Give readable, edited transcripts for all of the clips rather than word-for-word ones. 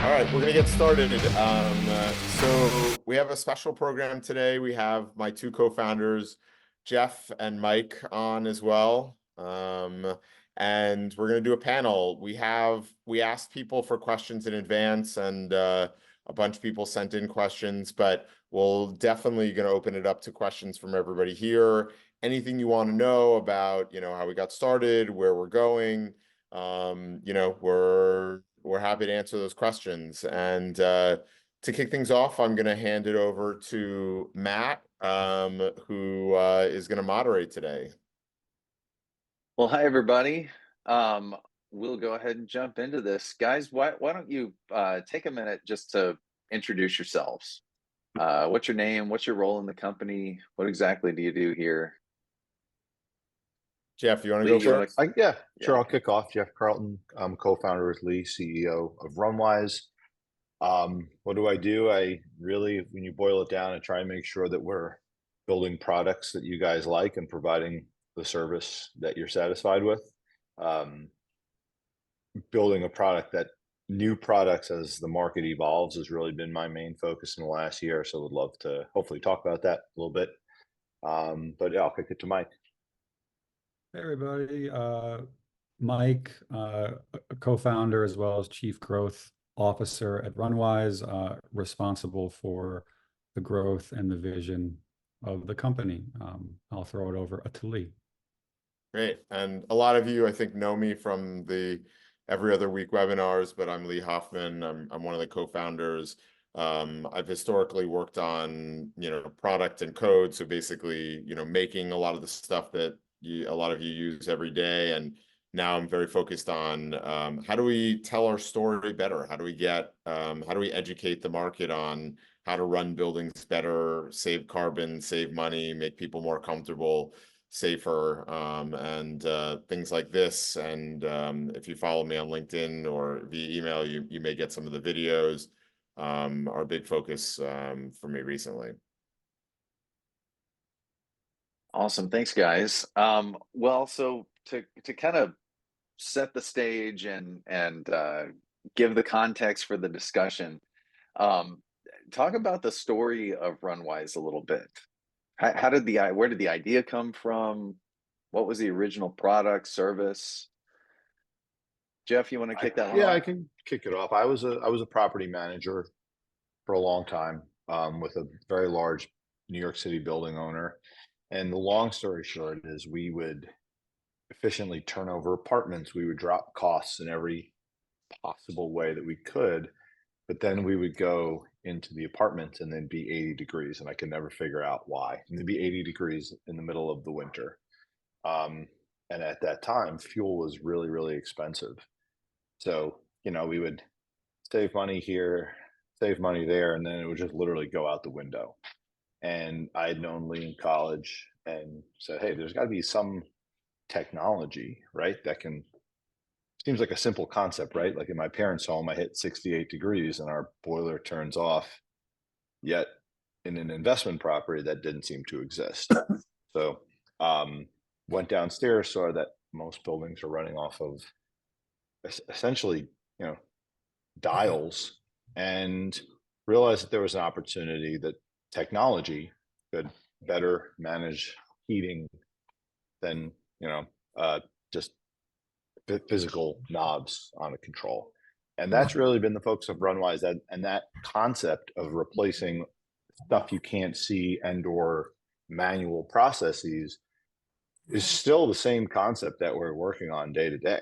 All right, we're gonna get started. So we have a special program today. We have my two co-founders, Jeff and Mike, on as well. And we're gonna do a panel. We asked people for questions in advance, and a bunch of people sent in questions, but we'll definitely gonna open it up to questions from everybody here. Anything you want to know about, how we got started, where we're going, we're happy to answer those questions. And to kick things off, I'm going to hand it over to Matt, who is going to moderate today. Well, hi, everybody. We'll go ahead and jump into this. Guys, why don't you take a minute just to introduce yourselves? What's your name? What's your role in the company? What exactly do you do here? Jeff, you want to Lee, go you want first? to? Yeah, sure. Yeah. I'll kick off. Jeff Carlton. I'm co-founder with Lee, CEO of Runwise. What do? When you boil it down, I try and make sure that we're building products that you guys like and providing the service that you're satisfied with. Building a product that new products as the market evolves has really been my main focus in the last year. So would love to hopefully talk about that a little bit. But yeah, I'll kick it to Mike. Hey everybody, Mike, a co-founder as well as Chief Growth Officer at Runwise, responsible for the growth and the vision of the company. I'll throw it over to Lee. Great. And a lot of you, I think, know me from the every other week webinars, but I'm Lee Hoffman. I'm one of the co-founders. I've historically worked on, product and code. So basically, making a lot of the stuff that a lot of you use every day. And now I'm very focused on how do we tell our story better? How do we educate the market on how to run buildings better, save carbon, save money, make people more comfortable, safer, and things like this. And if you follow me on LinkedIn or via email, you may get some of the videos. Are a big focus for me recently. Awesome. Thanks, guys. Well, so to kind of set the stage and give the context for the discussion, talk about the story of Runwise a little bit. Where did the idea come from? What was the original product, service? Jeff, you want to kick that one off? Yeah, I can kick it off. I was a property manager for a long time with a very large New York City building owner. And the long story short is we would efficiently turn over apartments. We would drop costs in every possible way that we could, but then we would go into the apartments and then be 80 degrees. And I could never figure out why. And it'd be 80 degrees in the middle of the winter. And at that time, fuel was really, really expensive. So, we would save money here, save money there, and then it would just literally go out the window. And I had known Lee in college and said, hey, there's got to be some technology, right? Seems like a simple concept, right? Like in my parents' home, I hit 68 degrees and our boiler turns off. Yet in an investment property, that didn't seem to exist. So went downstairs, saw that most buildings are running off of essentially, dials, and realized that there was an opportunity that technology could better manage heating than just physical knobs on a control. And that's really been the focus of Runwise, and that concept of replacing stuff you can't see and or manual processes is still the same concept that we're working on day to day,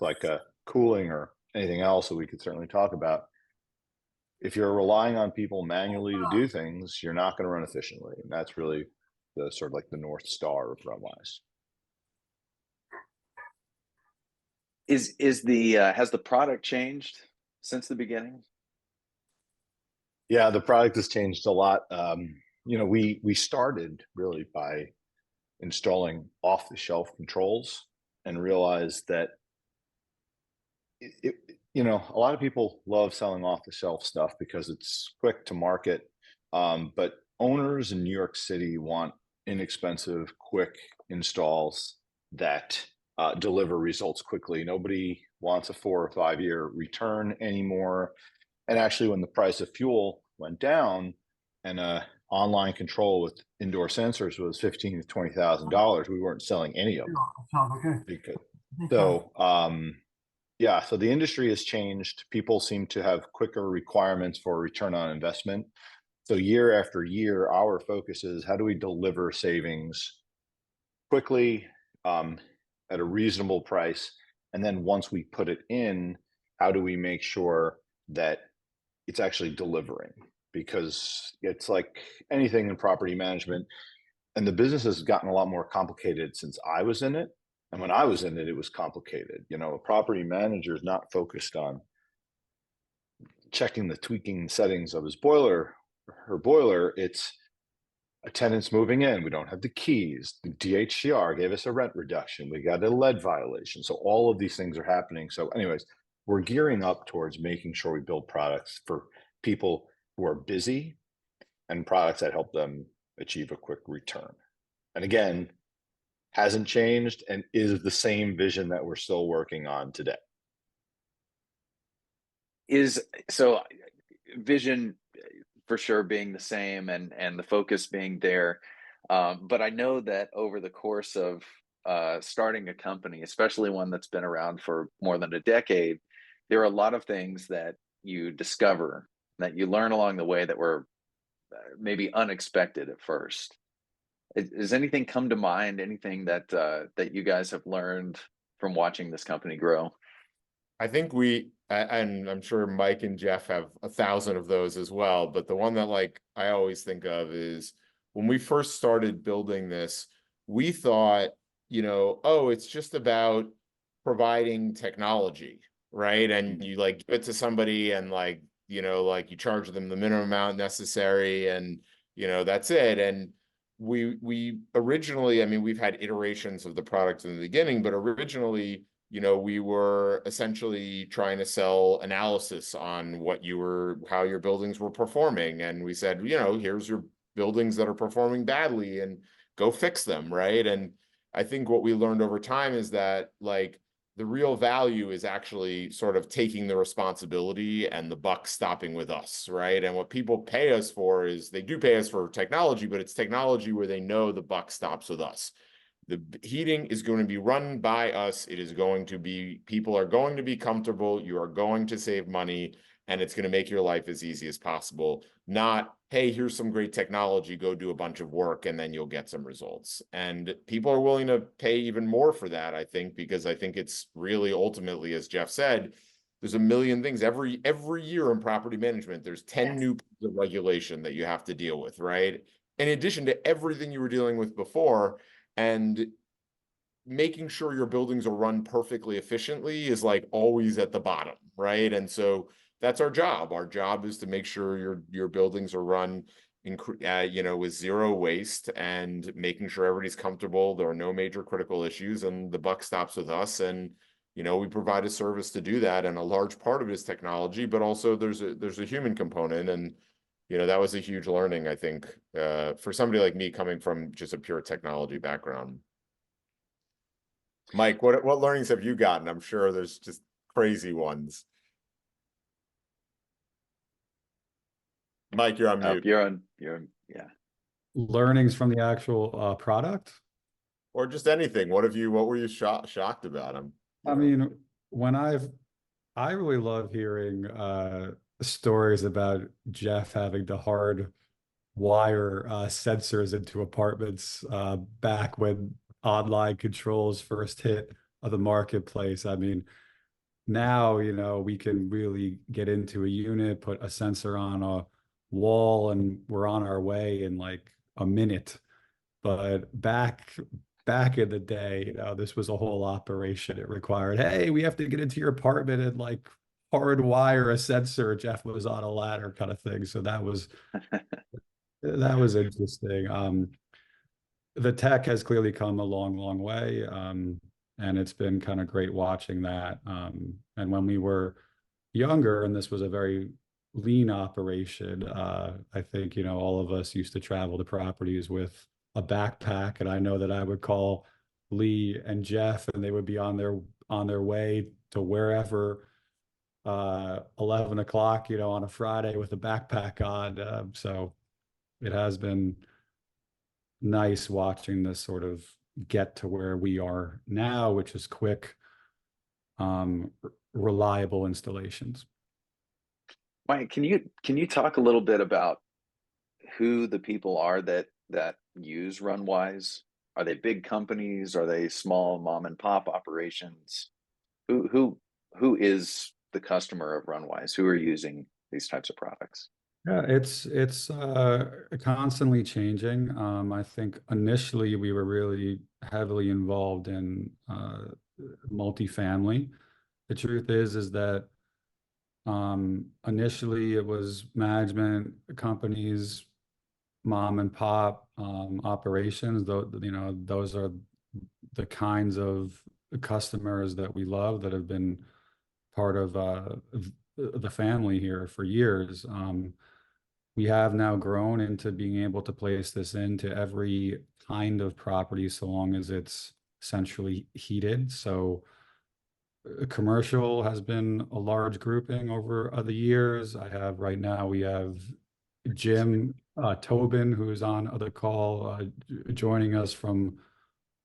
like cooling or anything else that we could certainly talk about. If you're relying on people manually to do things, you're not going to run efficiently. And that's really the sort of like the North Star of Runwise. Has the product changed since the beginning? Yeah, the product has changed a lot. We started really by installing off-the-shelf controls and realized that a lot of people love selling off-the-shelf stuff because it's quick to market. But owners in New York City want inexpensive, quick installs that deliver results quickly. Nobody wants a 4 or 5 year return anymore. And actually, when the price of fuel went down and online control with indoor sensors was $15,000 to $20,000, we weren't selling any of them. Because, so yeah, so the industry has changed. People seem to have quicker requirements for return on investment. So year after year, our focus is how do we deliver savings quickly, at a reasonable price? And then once we put it in, how do we make sure that it's actually delivering? Because it's like anything in property management, and the business has gotten a lot more complicated since I was in it. And when I was in it, it was complicated. You know, a property manager is not focused on checking the tweaking settings of his boiler, her boiler. It's a tenant's moving in. We don't have the keys. The DHCR gave us a rent reduction. We got a lead violation. So all of these things are happening. So anyways, we're gearing up towards making sure we build products for people who are busy and products that help them achieve a quick return. And again, hasn't changed and is the same vision that we're still working on today. So vision for sure being the same and the focus being there. But I know that over the course of starting a company, especially one that's been around for more than a decade, there are a lot of things that you discover, that you learn along the way that were maybe unexpected at first. Does anything come to mind? Anything that that you guys have learned from watching this company grow? I think and I'm sure Mike and Jeff have 1,000 of those as well, but the one that like I always think of is when we first started building this, we thought, oh, it's just about providing technology, right? And you like give it to somebody and like, like you charge them the minimum amount necessary and, that's it. And we originally, I mean, we've had iterations of the product in the beginning, but originally, we were essentially trying to sell analysis on how your buildings were performing. And we said, here's your buildings that are performing badly and go fix them, right? And I think what we learned over time is that like the real value is actually sort of taking the responsibility and the buck stopping with us, right? And what people pay us for is they do pay us for technology, but it's technology where they know the buck stops with us. The heating is going to be run by us. It is going to be, people are going to be comfortable. You are going to save money and it's going to make your life as easy as possible. Not, hey, here's some great technology, go do a bunch of work and then you'll get some results. And people are willing to pay even more for that, I think, because I think it's really ultimately, as Jeff said, there's a million things every year in property management. There's 10 new pieces of regulation that you have to deal with, right? In addition to everything you were dealing with before. And making sure your buildings are run perfectly efficiently is like always at the bottom, right? And so that's our job. Our job is to make sure your buildings are run with zero waste and making sure everybody's comfortable. There are no major critical issues and the buck stops with us. And, we provide a service to do that. And a large part of it is technology, but also there's a human component. And, that was a huge learning, I think, for somebody like me coming from just a pure technology background. Mike, what learnings have you gotten? I'm sure there's just crazy ones. Mike, you're on mute. You're on, yeah. Learnings from the actual product? Or just anything. What were you shocked about them? I mean, I really love hearing stories about Jeff having to hard wire sensors into apartments back when online controls first hit the marketplace. I mean, now, we can really get into a unit, put a sensor on a wall, and we're on our way in like a minute. But back in the day, this was a whole operation. It required, hey, we have to get into your apartment and like hardwire a sensor. Jeff was on a ladder kind of thing. So that was interesting. The tech has clearly come a long way. And it's been kind of great watching that. And when we were younger, and this was a very lean operation, I think, all of us used to travel to properties with a backpack. And I know that I would call Lee and Jeff and they would be on their on their way to wherever 11 o'clock, on a Friday with a backpack on. So it has been nice watching this sort of get to where we are now, which is quick, reliable installations. Mike, can you talk a little bit about who the people are that use Runwise? Are they big companies? Are they small mom and pop operations? Who is the customer of Runwise? Who are using these types of products? Yeah, it's constantly changing. I think initially we were really heavily involved in multifamily. The truth is that initially it was management companies, mom and pop operations. Though, those are the kinds of customers that we love, that have been part of the family here for years. We have now grown into being able to place this into every kind of property, so long as it's centrally heated. So commercial has been a large grouping over the years. Right now we have Jim Tobin, who is on the call, joining us from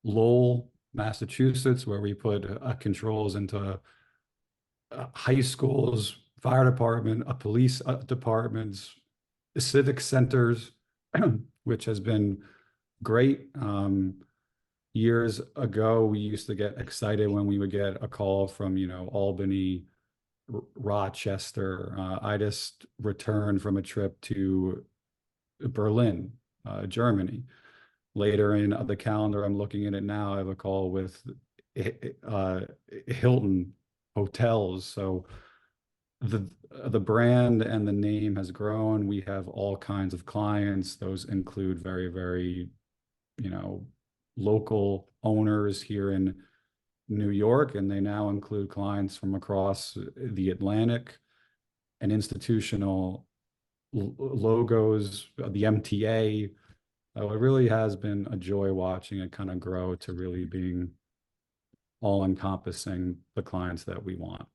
Lowell, Massachusetts, where we put controls into high schools, fire department, police departments, civic centers, which has been great. Years ago, we used to get excited when we would get a call from, Albany, Rochester. I just returned from a trip to Berlin, Germany. Later in the calendar, I'm looking at it now, I have a call with Hilton Hotels. So the brand and the name has grown. We have all kinds of clients. Those include very, very, local owners here in New York, and they now include clients from across the Atlantic, and institutional logos, the MTA. It really has been a joy watching it kind of grow to really being all encompassing the clients that we want.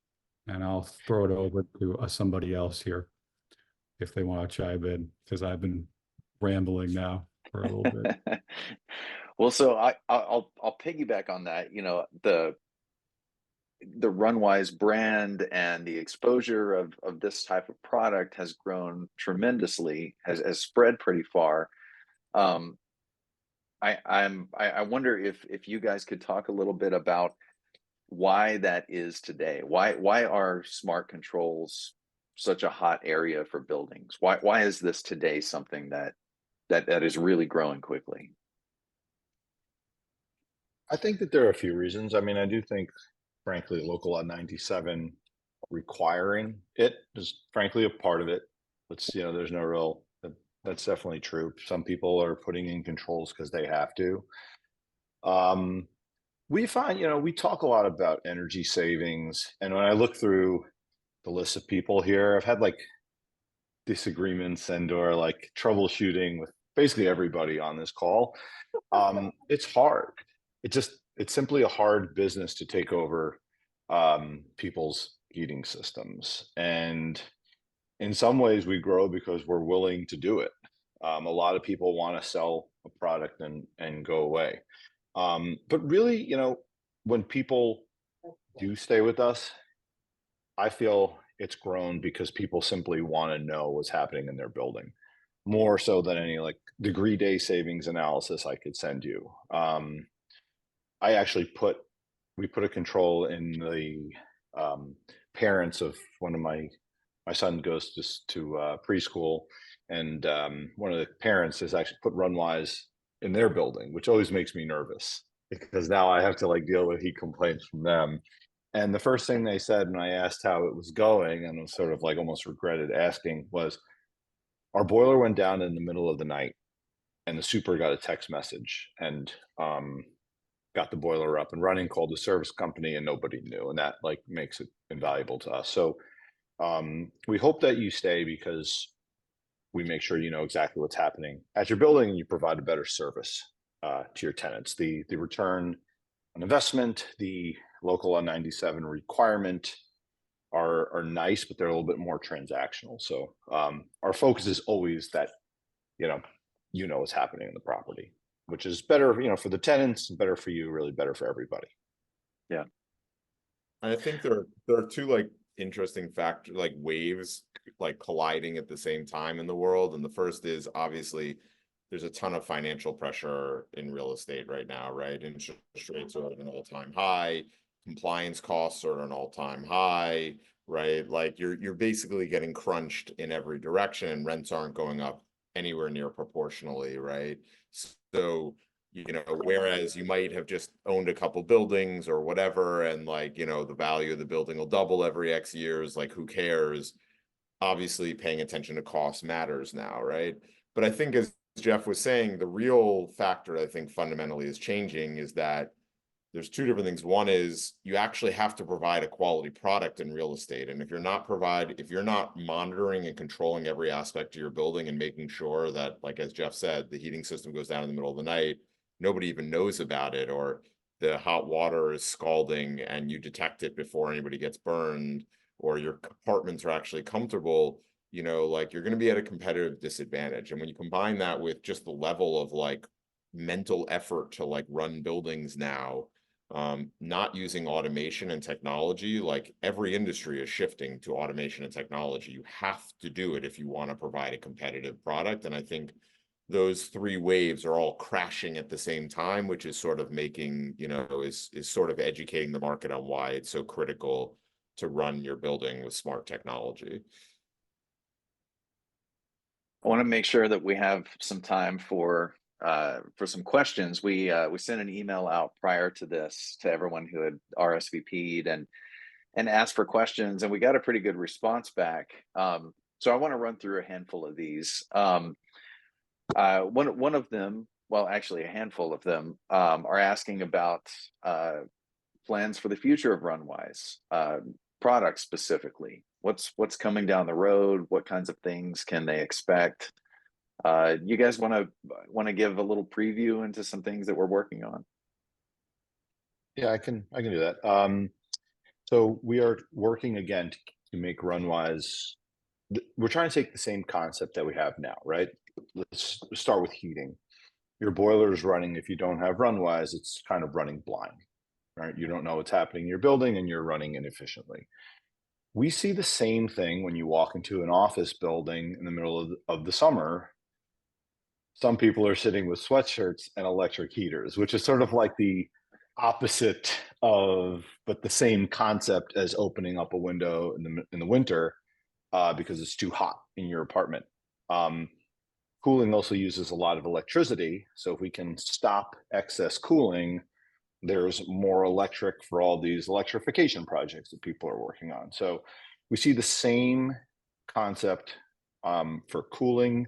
And I'll throw it over to somebody else here if they want to chime in, because I've been rambling now for a little bit. Well, so I'll piggyback on that. The Runwise brand and the exposure of this type of product has grown tremendously, has spread pretty far. I wonder if you guys could talk a little bit about why that is today. Why are smart controls such a hot area for buildings? Why is this today something that is really growing quickly? I think that there are a few reasons. I mean, I do think, frankly, Local Law 97 requiring it is frankly a part of it. There's no real, that's definitely true. Some people are putting in controls because they have to. We find, we talk a lot about energy savings. And when I look through the list of people here, I've had like disagreements or like troubleshooting with basically everybody on this call. It's hard. It's simply a hard business to take over people's heating systems. And in some ways we grow because we're willing to do it. A lot of people want to sell a product and go away. But really, when people do stay with us, I feel it's grown because people simply want to know what's happening in their building, more so than any like degree day savings analysis I could send you. I actually we put a control in the parents of one of my son goes to preschool, and one of the parents has actually put Runwise in their building, which always makes me nervous because now I have to like deal with heat complaints from them. And the first thing they said when I asked how it was going, and was sort of like almost regretted asking, was our boiler went down in the middle of the night, and the super got a text message and got the boiler up and running, called the service company, and nobody knew, and that like makes it invaluable to us. So we hope that you stay because we make sure you know exactly what's happening at your building and you provide a better service to your tenants. The return on investment, the local on 97 requirement are nice, but they're a little bit more transactional. So our focus is always that, you know what's happening in the property, which is better, for the tenants, better for you, really better for everybody. Yeah. I think there are two like interesting factors, like waves like colliding at the same time in the world. And the first is obviously there's a ton of financial pressure in real estate right now, right? Interest rates are at an all-time high, compliance costs are at an all-time high, right? Like you're basically getting crunched in every direction, and rents aren't going up anywhere near proportionally, right? So whereas you might have just owned a couple buildings or whatever, and like, the value of the building will double every X years, like who cares? Obviously, paying attention to cost matters now, right? But I think, as Jeff was saying, the real factor I think fundamentally is changing is that there's two different things. One is you actually have to provide a quality product in real estate. And if you're not monitoring and controlling every aspect of your building and making sure that, like, as Jeff said, the heating system goes down in the middle of the night, nobody even knows about it, or the hot water is scalding and you detect it before anybody gets burned, or your apartments are actually comfortable, like you're going to be at a competitive disadvantage. And when you combine that with just the level of like mental effort to like run buildings now, not using automation and technology, like every industry is shifting to automation and technology. You have to do it if you want to provide a competitive product. And I think those three waves are all crashing at the same time, which is sort of making, is sort of educating the market on why it's so critical to run your building with smart technology. I want to make sure that we have some time for some questions. We sent an email out prior to this to everyone who had RSVP'd and asked for questions, and we got a pretty good response back. So I want to run through a handful of these. One of them, well, actually a handful of them, are asking about plans for the future of Runwise, products specifically. What's coming down the road? What kinds of things can they expect? You guys want to give a little preview into some things that we're working on? Yeah, I can do that. So we are working again to make Runwise. We're trying to take the same concept that we have now, right? Let's start with heating. Your boiler is running. If you don't have Runwise, it's kind of running blind, right? You don't know what's happening in your building and you're running inefficiently. We see the same thing when you walk into an office building in the middle of the summer. Some people are sitting with sweatshirts and electric heaters, which is sort of like the opposite of, but the same concept as opening up a window in the winter because it's too hot in your apartment. Cooling also uses a lot of electricity. So if we can stop excess cooling, there's more electric for all these electrification projects that people are working on. So we see the same concept for cooling.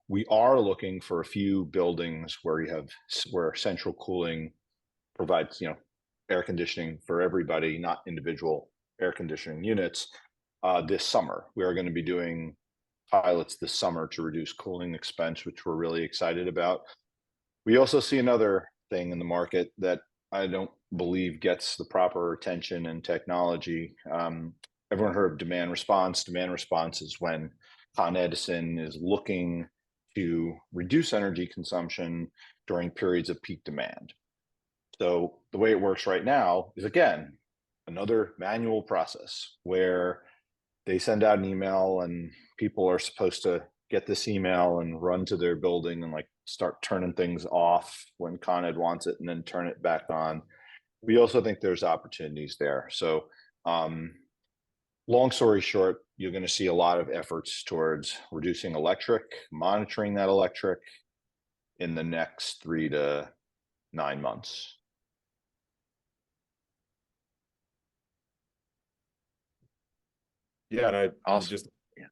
We are looking for a few buildings where central cooling provides, air conditioning for everybody, not individual air conditioning units. This summer, we are going to be doing pilots this summer to reduce cooling expense, which we're really excited about. We also see another thing in the market that I don't believe gets the proper attention and technology. Everyone heard of demand response. Demand response is when Con Edison is looking to reduce energy consumption during periods of peak demand. So the way it works right now is, again, another manual process where they send out an email and people are supposed to get this email and run to their building and like start turning things off when Con Ed wants it and then turn it back on. We also think there's opportunities there. So long story short, you're going to see a lot of efforts towards reducing electric, monitoring that electric in the next 3 to 9 months. Yeah, and I Awesome. just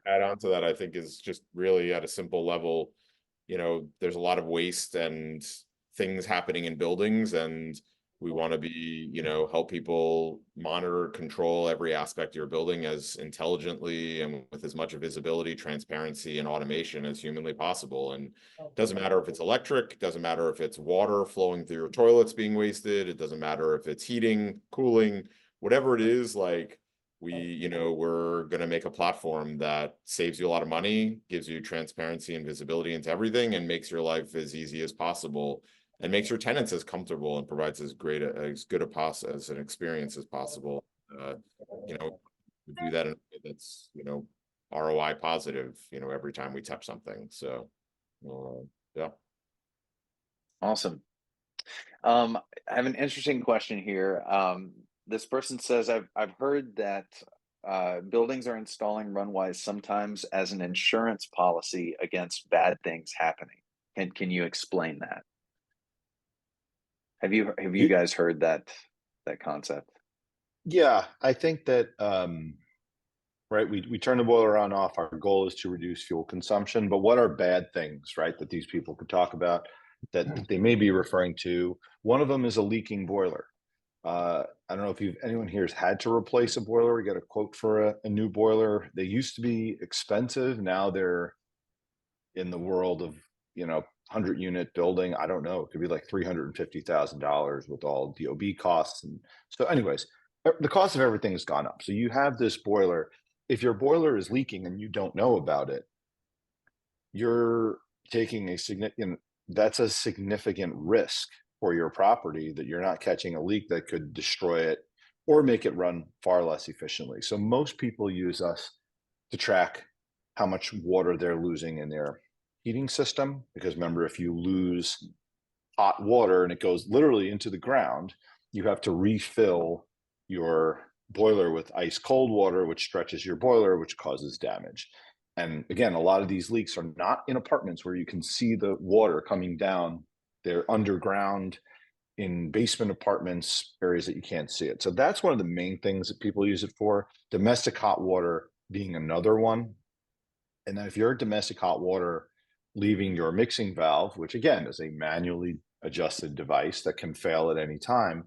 add on to that, I think is just really at a simple level, there's a lot of waste and things happening in buildings, and We want to be, help people monitor, control every aspect of your building as intelligently and with as much visibility, transparency, and automation as humanly possible. And it doesn't matter if it's electric, it doesn't matter if it's water flowing through your toilets being wasted, it doesn't matter if it's heating, cooling, whatever it is, like we're going to make a platform that saves you a lot of money, gives you transparency and visibility into everything, and makes your life as easy as possible, and makes your tenants as comfortable and provides as good as an experience as possible. Do that in a way that's, ROI positive, every time we touch something. So, yeah. Awesome. I have an interesting question here. This person says, I've heard that buildings are installing Runwise sometimes as an insurance policy against bad things happening. Can you explain that? Have you guys heard that concept? Yeah, I think that right, we turn the boiler on off. Our goal is to reduce fuel consumption, but what are bad things, right, that these people could talk about that they may be referring to? One of them is a leaking boiler. I don't know if anyone here has had to replace a boiler or get a quote for a new boiler. They used to be expensive. Now they're in the world of 100-unit building. I don't know. It could be like $350,000 with all DOB costs. And so, anyways, the cost of everything has gone up. So you have this boiler. If your boiler is leaking and you don't know about it, you're taking that's a significant risk for your property that you're not catching a leak that could destroy it or make it run far less efficiently. So most people use us to track how much water they're losing in their heating system, because remember, if you lose hot water and it goes literally into the ground, you have to refill your boiler with ice cold water, which stretches your boiler, which causes damage. And again, a lot of these leaks are not in apartments where you can see the water coming down. They're underground in basement apartments, areas that you can't see it. So that's one of the main things that people use it for. Domestic hot water being another one. And then if you're domestic hot water leaving your mixing valve, which again is a manually adjusted device that can fail at any time,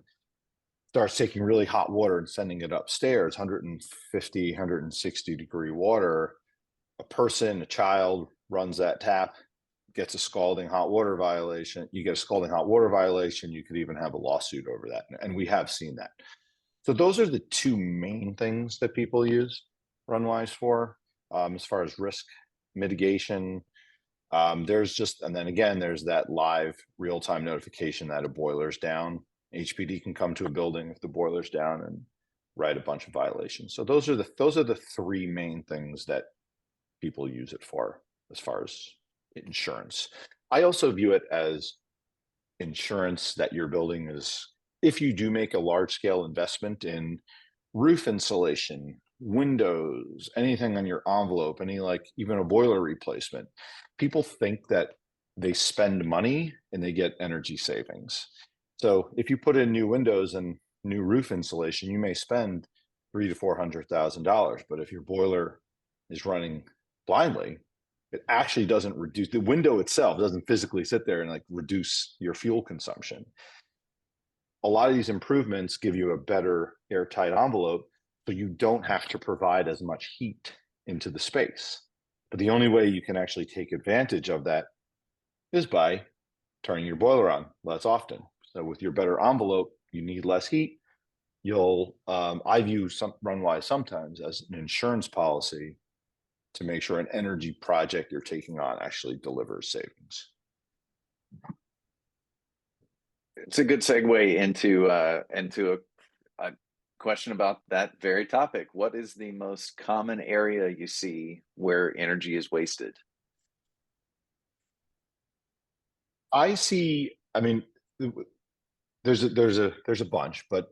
starts taking really hot water and sending it upstairs, 150, 160 degree water, a person, a child runs that tap, gets a scalding hot water violation. You get a scalding hot water violation, you could even have a lawsuit over that. And we have seen that. So those are the two main things that people use Runwise for, as far as risk mitigation. There's and then again, there's that live real-time notification that a boiler's down. HPD can come to a building if the boiler's down and write a bunch of violations. So those are the three main things that people use it for as far as insurance. I also view it as insurance that your building is, if you do make a large scale investment in roof insulation, windows, anything on your envelope, even a boiler replacement, people think that they spend money and they get energy savings. So if you put in new windows and new roof insulation, you may spend $300,000 to $400,000. But if your boiler is running blindly, it actually doesn't reduce, the window itself doesn't physically sit there and reduce your fuel consumption. A lot of these improvements give you a better airtight envelope, so you don't have to provide as much heat into the space. But the only way you can actually take advantage of that is by turning your boiler on less often. So with your better envelope, you need less heat. I view Runwise sometimes as an insurance policy to make sure an energy project you're taking on actually delivers savings. It's a good segue into a question about that very topic. What is the most common area you see where energy is wasted? There's a bunch, but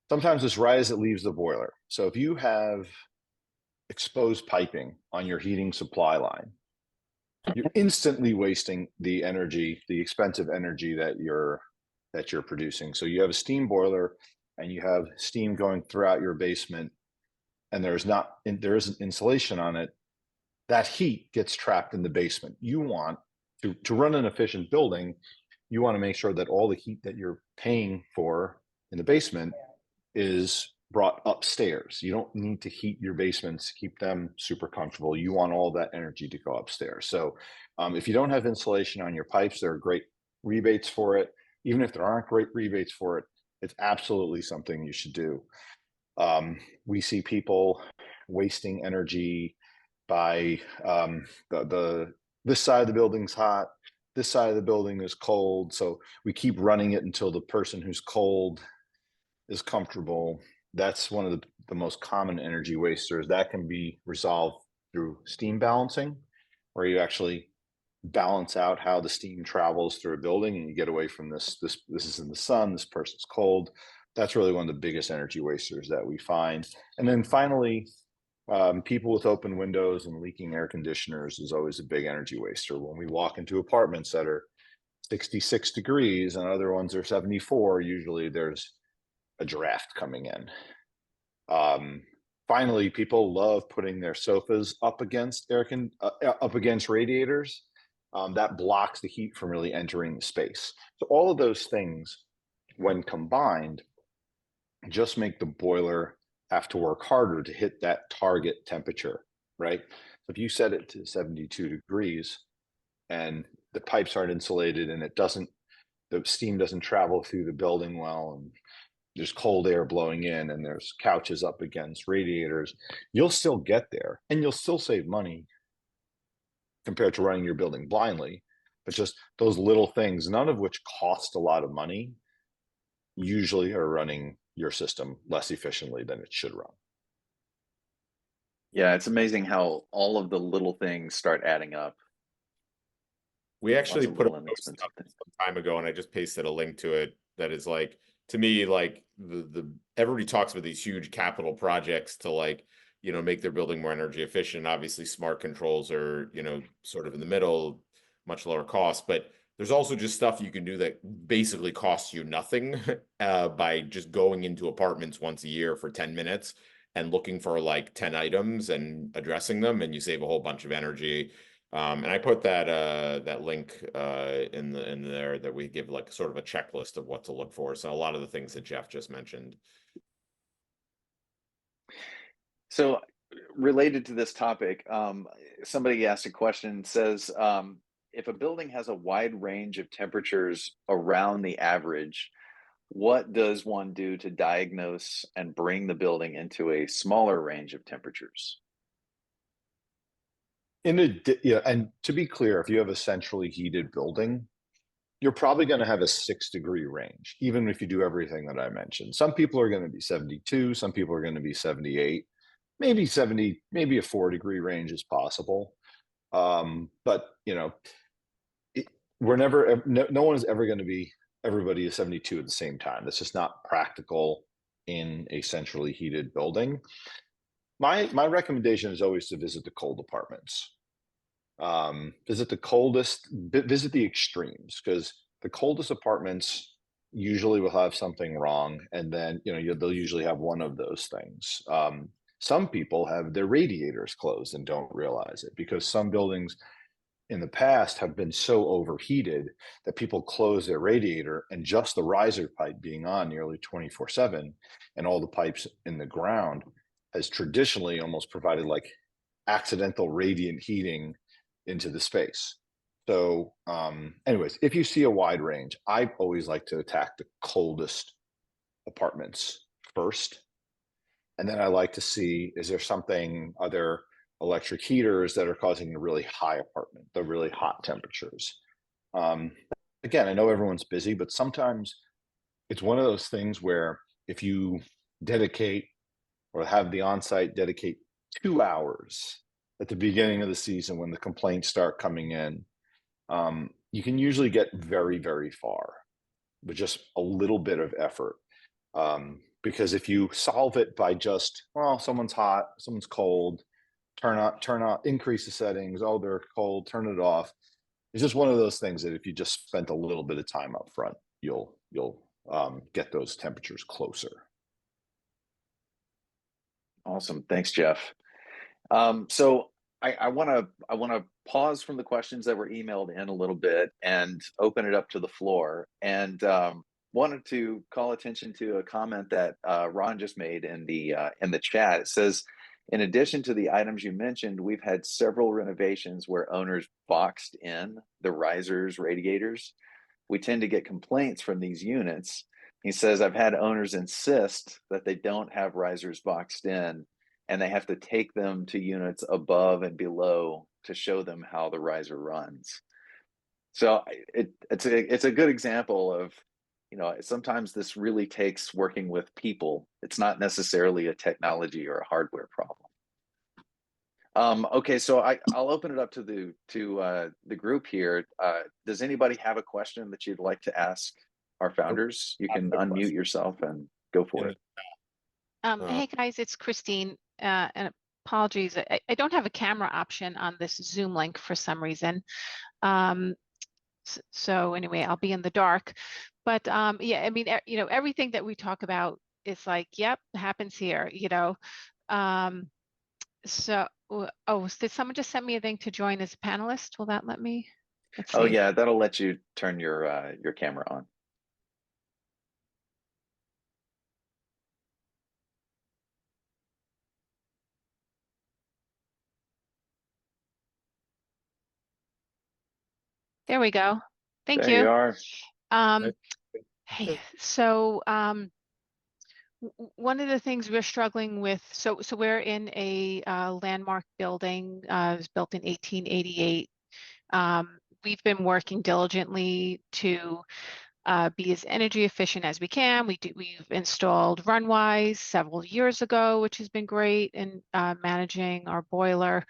sometimes it's right as it leaves the boiler. So if you have exposed piping on your heating supply line, you're instantly wasting the energy, the expensive energy that you're producing. So you have a steam boiler and you have steam going throughout your basement, and there isn't insulation on it. That heat gets trapped in the basement. You want to run an efficient building. you want to make sure that all the heat that you're paying for in the basement is brought upstairs. You don't need to heat your basements, keep them super comfortable. You want all that energy to go upstairs. So if you don't have insulation on your pipes, there are great rebates for it. Even if there aren't great rebates for it, it's absolutely something you should do. We see people wasting energy by this side of the building's hot, this side of the building is cold, so we keep running it until the person who's cold is comfortable. That's one of the most common energy wasters. That can be resolved through steam balancing, where you actually balance out how the steam travels through a building, and you get away from this is in the sun, this person's cold. That's really one of the biggest energy wasters that we find. And then finally, people with open windows and leaking air conditioners is always a big energy waster. When we walk into apartments that are 66 degrees and other ones are 74, usually there's a draft coming in. Finally, people love putting their sofas up against radiators. That blocks the heat from really entering the space. So all of those things, when combined, just make the boiler have to work harder to hit that target temperature, right? So if you set it to 72 degrees and the pipes aren't insulated and the steam doesn't travel through the building well, and there's cold air blowing in and there's couches up against radiators, you'll still get there and you'll still save money compared to running your building blindly. But just those little things, none of which cost a lot of money, usually are running your system less efficiently than it should run. Yeah, it's amazing how all of the little things start adding up. We actually Lots of put a little post inexpensive up things. some time ago, and I just pasted a link to it. That is like, to me, like the everybody talks about these huge capital projects to, like, you know, make their building more energy efficient. Obviously, smart controls are, you know, sort of in the middle, much lower cost, but there's also just stuff you can do that basically costs you nothing by just going into apartments once a year for 10 minutes and looking for like 10 items and addressing them, and you save a whole bunch of energy. And I put that link in there, that we give like sort of a checklist of what to look for. So a lot of the things that Jeff just mentioned. So related to this topic, somebody asked a question, says, if a building has a wide range of temperatures around the average, what does one do to diagnose and bring the building into a smaller range of temperatures? And to be clear, if you have a centrally heated building, you're probably going to have a 6-degree range, even if you do everything that I mentioned. Some people are going to be 72, some people are going to be 78, maybe 70, maybe a 4-degree range is possible. But you know, no one is ever going to be everybody is 72 at the same time. That's just not practical in a centrally heated building. My recommendation is always to visit the cold apartments. Visit the extremes, because the coldest apartments usually will have something wrong, and then they'll usually have one of those things. Some people have their radiators closed and don't realize it, because some buildings in the past have been so overheated that people close their radiator, and just the riser pipe being on nearly 24/7 and all the pipes in the ground has traditionally almost provided like accidental radiant heating into the space. So anyways, if you see a wide range, I always like to attack the coldest apartments first. And then I like to see, are there electric heaters that are causing the really high apartment, the really hot temperatures? Again, I know everyone's busy, but sometimes it's one of those things where if you dedicate or have the on-site dedicate 2 hours at the beginning of the season when the complaints start coming in, you can usually get very, very far with just a little bit of effort. Because if you solve it by just, well, someone's hot, someone's cold, turn on, increase the settings, oh, they're cold, turn it off. It's just one of those things that if you just spent a little bit of time up front, you'll get those temperatures closer. Awesome. Thanks, Jeff. So I want to pause from the questions that were emailed in a little bit and open it up to the floor. And wanted to call attention to a comment that Ron just made in the chat. It says, in addition to the items you mentioned, we've had several renovations where owners boxed in the risers, radiators. We tend to get complaints from these units. He says, I've had owners insist that they don't have risers boxed in, and they have to take them to units above and below to show them how the riser runs. So it's a good example of, sometimes this really takes working with people. It's not necessarily a technology or a hardware problem. Okay, so I'll open it up to the group here. Does anybody have a question that you'd like to ask our founders? You can unmute yourself and go for it. Hey guys, it's Christine, and apologies, I don't have a camera option on this Zoom link for some reason. So anyway, I'll be in the dark, but yeah, I mean, everything that we talk about is like, yep, happens here, so, oh, did someone just send me a thing to join as a panelist? Will that let me? Let's see. Oh yeah, that'll let you turn your camera on. There we go. Thank There you are. Hey, so one of the things we're struggling with, so we're in a landmark building. It was built in 1888. We've been working diligently to be as energy efficient as we can. We've installed Runwise several years ago, which has been great in managing our boiler.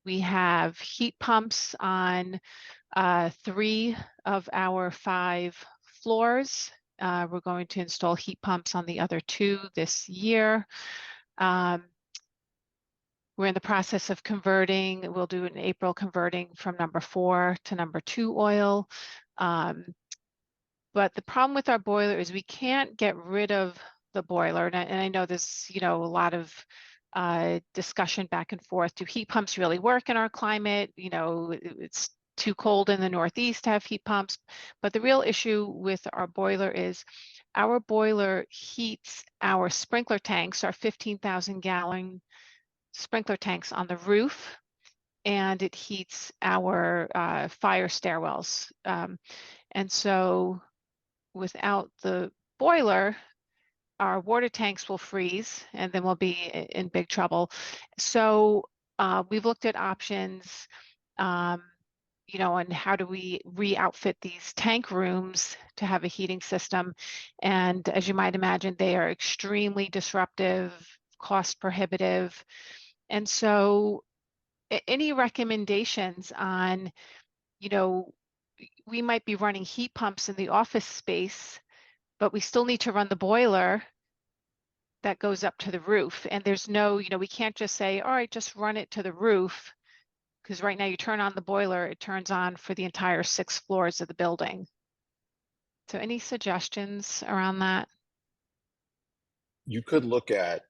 We have heat pumps on 3 of our 5 floors. We're going to install heat pumps on the other 2 this year. We're in the process of converting. We'll do in April converting from number 4 to number 2 oil. But the problem with our boiler is we can't get rid of the boiler. And I know there's, a lot of discussion back and forth. Do heat pumps really work in our climate? It's too cold in the Northeast to have heat pumps. But the real issue with our boiler is our boiler heats our sprinkler tanks, our 15,000 gallon sprinkler tanks on the roof, and it heats our fire stairwells. And so without the boiler, our water tanks will freeze and then we'll be in big trouble. So we've looked at options, on how do we re-outfit these tank rooms to have a heating system. And as you might imagine, they are extremely disruptive, cost prohibitive. And so any recommendations on, we might be running heat pumps in the office space, but we still need to run the boiler that goes up to the roof. And there's no, we can't just say, all right, just run it to the roof. Because right now you turn on the boiler, it turns on for the entire 6 floors of the building. So any suggestions around that? You could look at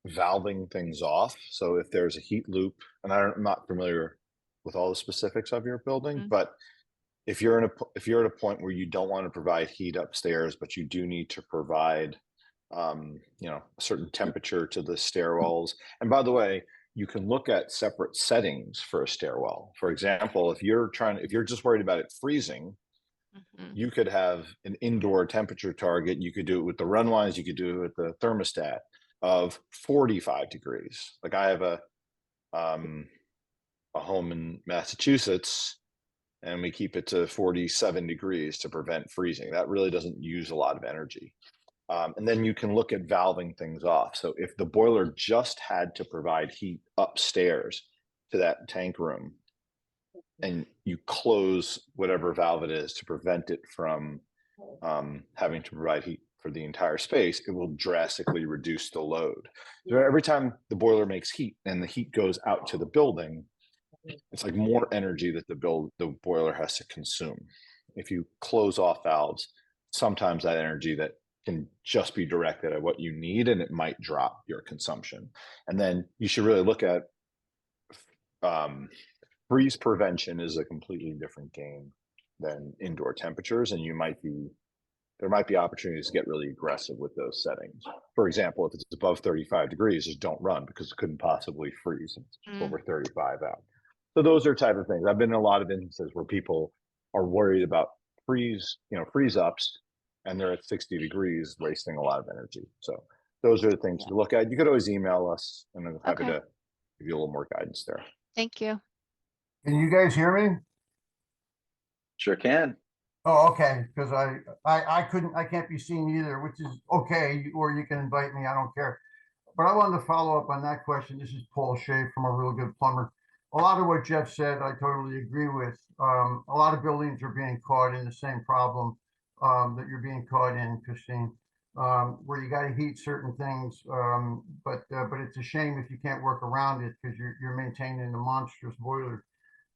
valving things off. So if there's a heat loop, and I'm not familiar with all the specifics of your building, but if you're at a point where you don't want to provide heat upstairs, but you do need to provide a certain temperature to the stairwells. And by the way, you can look at separate settings for a stairwell. For example, if you're just worried about it freezing, you could have an indoor temperature target. You could do it with the Runwise, you could do it with the thermostat of 45 degrees. Like I have a home in Massachusetts, and we keep it to 47 degrees to prevent freezing. That really doesn't use a lot of energy. And then you can look at valving things off. So if the boiler just had to provide heat upstairs to that tank room, and you close whatever valve it is to prevent it from having to provide heat for the entire space, it will drastically reduce the load. So every time the boiler makes heat and the heat goes out to the building, it's like more energy that the boiler has to consume. If you close off valves, sometimes that energy that can just be directed at what you need, and it might drop your consumption. And then you should really look at freeze prevention is a completely different game than indoor temperatures, and there might be opportunities to get really aggressive with those settings. For example, if it's above 35 degrees, just don't run because it couldn't possibly freeze if it's over 35 out. So those are type of things. I've been in a lot of instances where people are worried about freeze ups, and they're at 60 degrees, wasting a lot of energy. So those are the things to look at. You could always email us, and I'm happy to give you a little more guidance there. Thank you. Can you guys hear me? Sure can. Oh, okay, because I can't be seen either, which is okay, or you can invite me, I don't care. But I wanted to follow up on that question. This is Paul Shea from A Real Good Plumber. A lot of what Jeff said, I totally agree with. A lot of buildings are being caught in the same problem that you're being caught in, Christine, where you got to heat certain things, but it's a shame if you can't work around it because you're maintaining the monstrous boiler.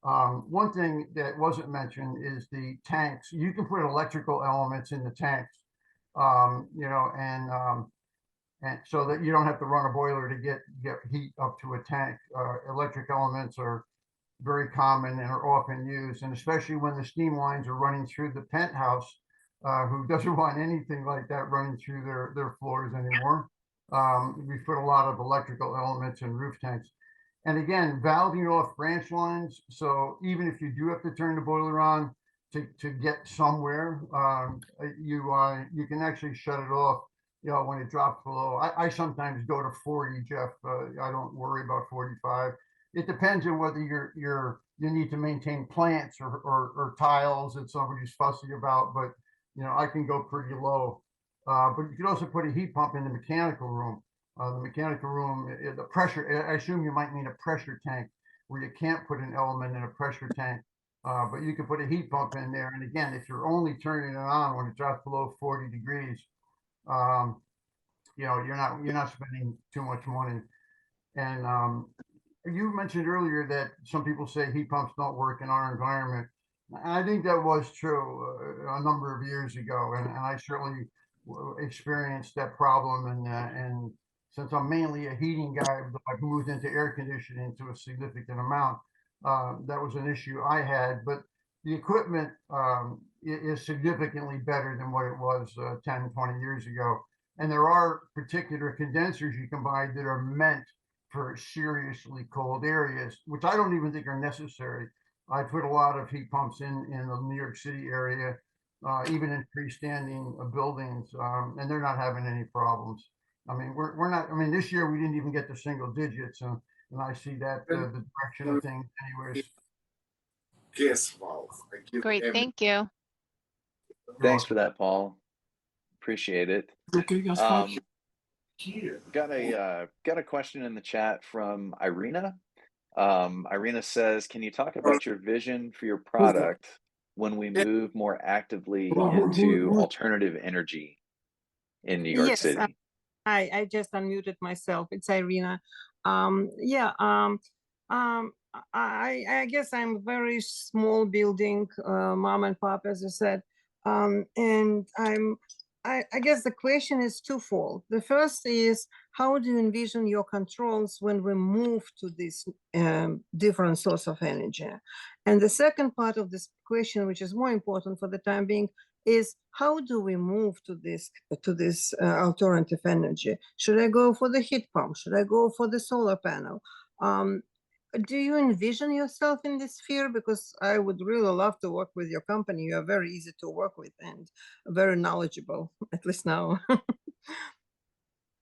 One thing that wasn't mentioned is the tanks. You can put electrical elements in the tanks, and so that you don't have to run a boiler to get heat up to a tank. Electric elements are very common and are often used, and especially when the steam lines are running through the penthouse, who doesn't want anything like that running through their floors anymore. We put a lot of electrical elements in roof tanks. And again, valving off branch lines. So even if you do have to turn the boiler on to get somewhere, you can actually shut it off, when it drops below. I sometimes go to 40, Jeff. I don't worry about 45. It depends on whether you need to maintain plants or tiles that somebody's fussy about, but I can go pretty low. But you can also put a heat pump in the mechanical room. The mechanical room, the pressure, I assume you might mean a pressure tank where you can't put an element in a pressure tank, but you can put a heat pump in there. And again, if you're only turning it on when it drops below 40 degrees, you're not spending too much money. And you mentioned earlier that some people say heat pumps don't work in our environment. I think that was true a number of years ago, and I certainly experienced that problem. And since I'm mainly a heating guy, I've moved into air conditioning to a significant amount. That was an issue I had, but the equipment is significantly better than what it was 10, 20 years ago. And there are particular condensers you can buy that are meant for seriously cold areas, which I don't even think are necessary. I put a lot of heat pumps in the New York City area, even in freestanding buildings, and they're not having any problems. I mean, we're not. I mean, this year we didn't even get to single digits, and I see that the direction of things, anyways. Great, thank you. Thanks for that, Paul. Appreciate it. Got a question in the chat from Irina. Irina says, can you talk about your vision for your product when we move more actively into alternative energy in New York City? I just unmuted myself. It's Irina. I guess I'm a very small building, mom and pop, as I said, and I guess the question is twofold. The first is, how do you envision your controls when we move to this different source of energy? And the second part of this question, which is more important for the time being, is how do we move to this alternative energy? Should I go for the heat pump? Should I go for the solar panel? Do you envision yourself in this sphere? Because I would really love to work with your company. You are very easy to work with and very knowledgeable, at least now.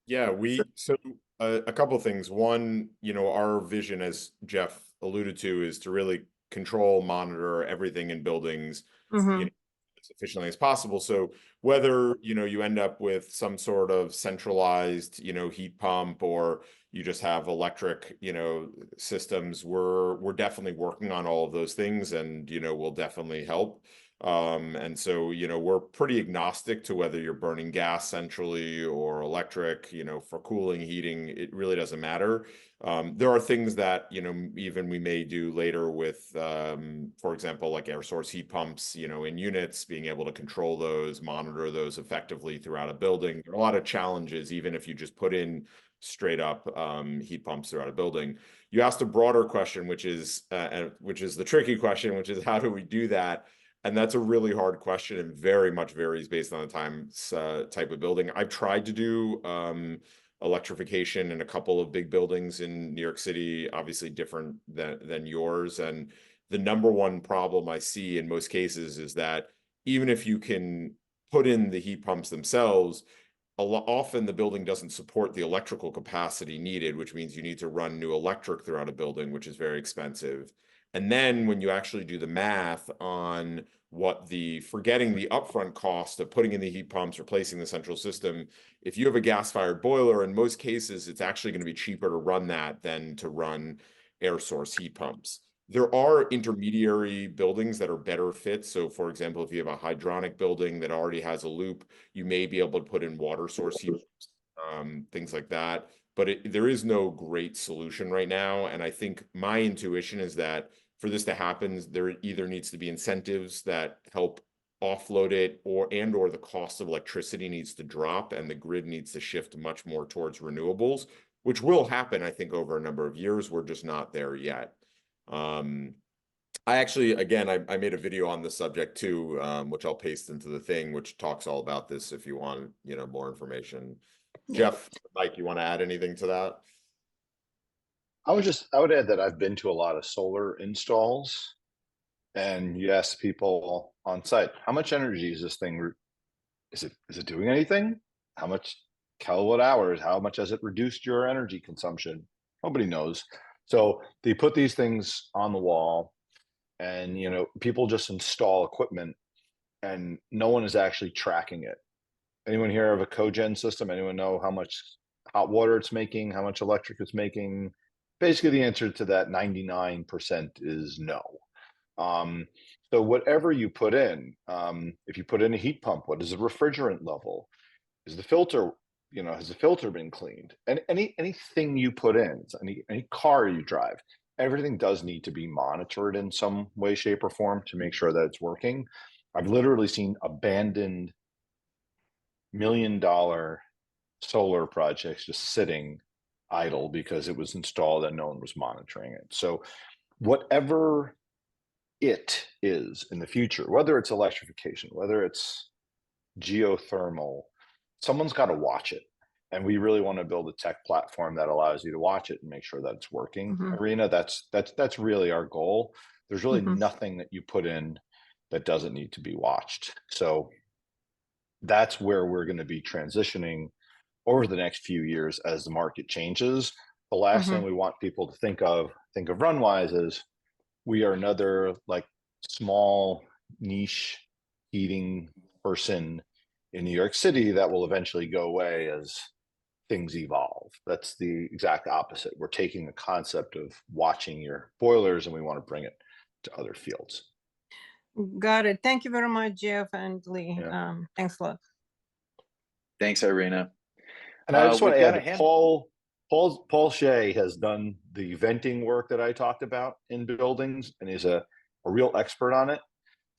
Yeah, so a couple of things. One, our vision, as Jeff alluded to, is to really control, monitor everything in buildings, as efficiently as possible. So whether, you end up with some sort of centralized, heat pump, or you just have electric, systems, we're definitely working on all of those things, and, we'll definitely help. And so, we're pretty agnostic to whether you're burning gas centrally or electric, for cooling, heating, it really doesn't matter. There are things that, even we may do later with, for example, like air source heat pumps, in units, being able to control those, monitor those effectively throughout a building. There are a lot of challenges, even if you just put in straight up heat pumps throughout a building. You asked a broader question, which is the tricky question, which is how do we do that? And that's a really hard question and very much varies based on the type of building. I've tried to do electrification in a couple of big buildings in New York City, obviously different than yours. And the number one problem I see in most cases is that even if you can put in the heat pumps themselves, often the building doesn't support the electrical capacity needed, which means you need to run new electric throughout a building, which is very expensive. And then when you actually do the math on forgetting the upfront cost of putting in the heat pumps, replacing the central system, if you have a gas-fired boiler, in most cases, it's actually going to be cheaper to run that than to run air source heat pumps. There are intermediary buildings that are better fits. So for example, if you have a hydronic building that already has a loop, you may be able to put in water source heat pumps, things like that. But there is no great solution right now. And I think my intuition is that for this to happen, there either needs to be incentives that help offload it, or the cost of electricity needs to drop and the grid needs to shift much more towards renewables, which will happen, I think, over a number of years. We're just not there yet. I actually, again, I made a video on this subject too, which I'll paste into the thing, which talks all about this if you want, more information. Jeff, Mike, you want to add anything to that? I would add that I've been to a lot of solar installs, and you ask people on site, how much energy is this thing? Is it doing anything? How much kilowatt hours? How much has it reduced your energy consumption? Nobody knows. So they put these things on the wall, and people just install equipment, and no one is actually tracking it. Anyone here have a cogen system? Anyone know how much hot water it's making? How much electric it's making? Basically, the answer to that 99% is no. So whatever you put in, if you put in a heat pump, what is the refrigerant level? Is the filter, has the filter been cleaned? And anything you put in, any car you drive, everything does need to be monitored in some way, shape, or form to make sure that it's working. I've literally seen abandoned $1 million solar projects just sitting idle because it was installed and no one was monitoring it. So whatever it is in the future, whether it's electrification, whether it's geothermal, someone's got to watch it. And we really want to build a tech platform that allows you to watch it and make sure that it's working. Irina, that's really our goal. There's really nothing that you put in that doesn't need to be watched. So that's where we're going to be transitioning over the next few years as the market changes. The last thing we want people to think of Runwise as we are another small niche heating person in New York City that will eventually go away as things evolve. That's the exact opposite. We're taking the concept of watching your boilers and we want to bring it to other fields. Got it. Thank you very much, Jeff and Lee. Yeah. Thanks a lot. Thanks, Irina. And I just want to add that Paul Shea has done the venting work that I talked about in buildings, and is a real expert on it.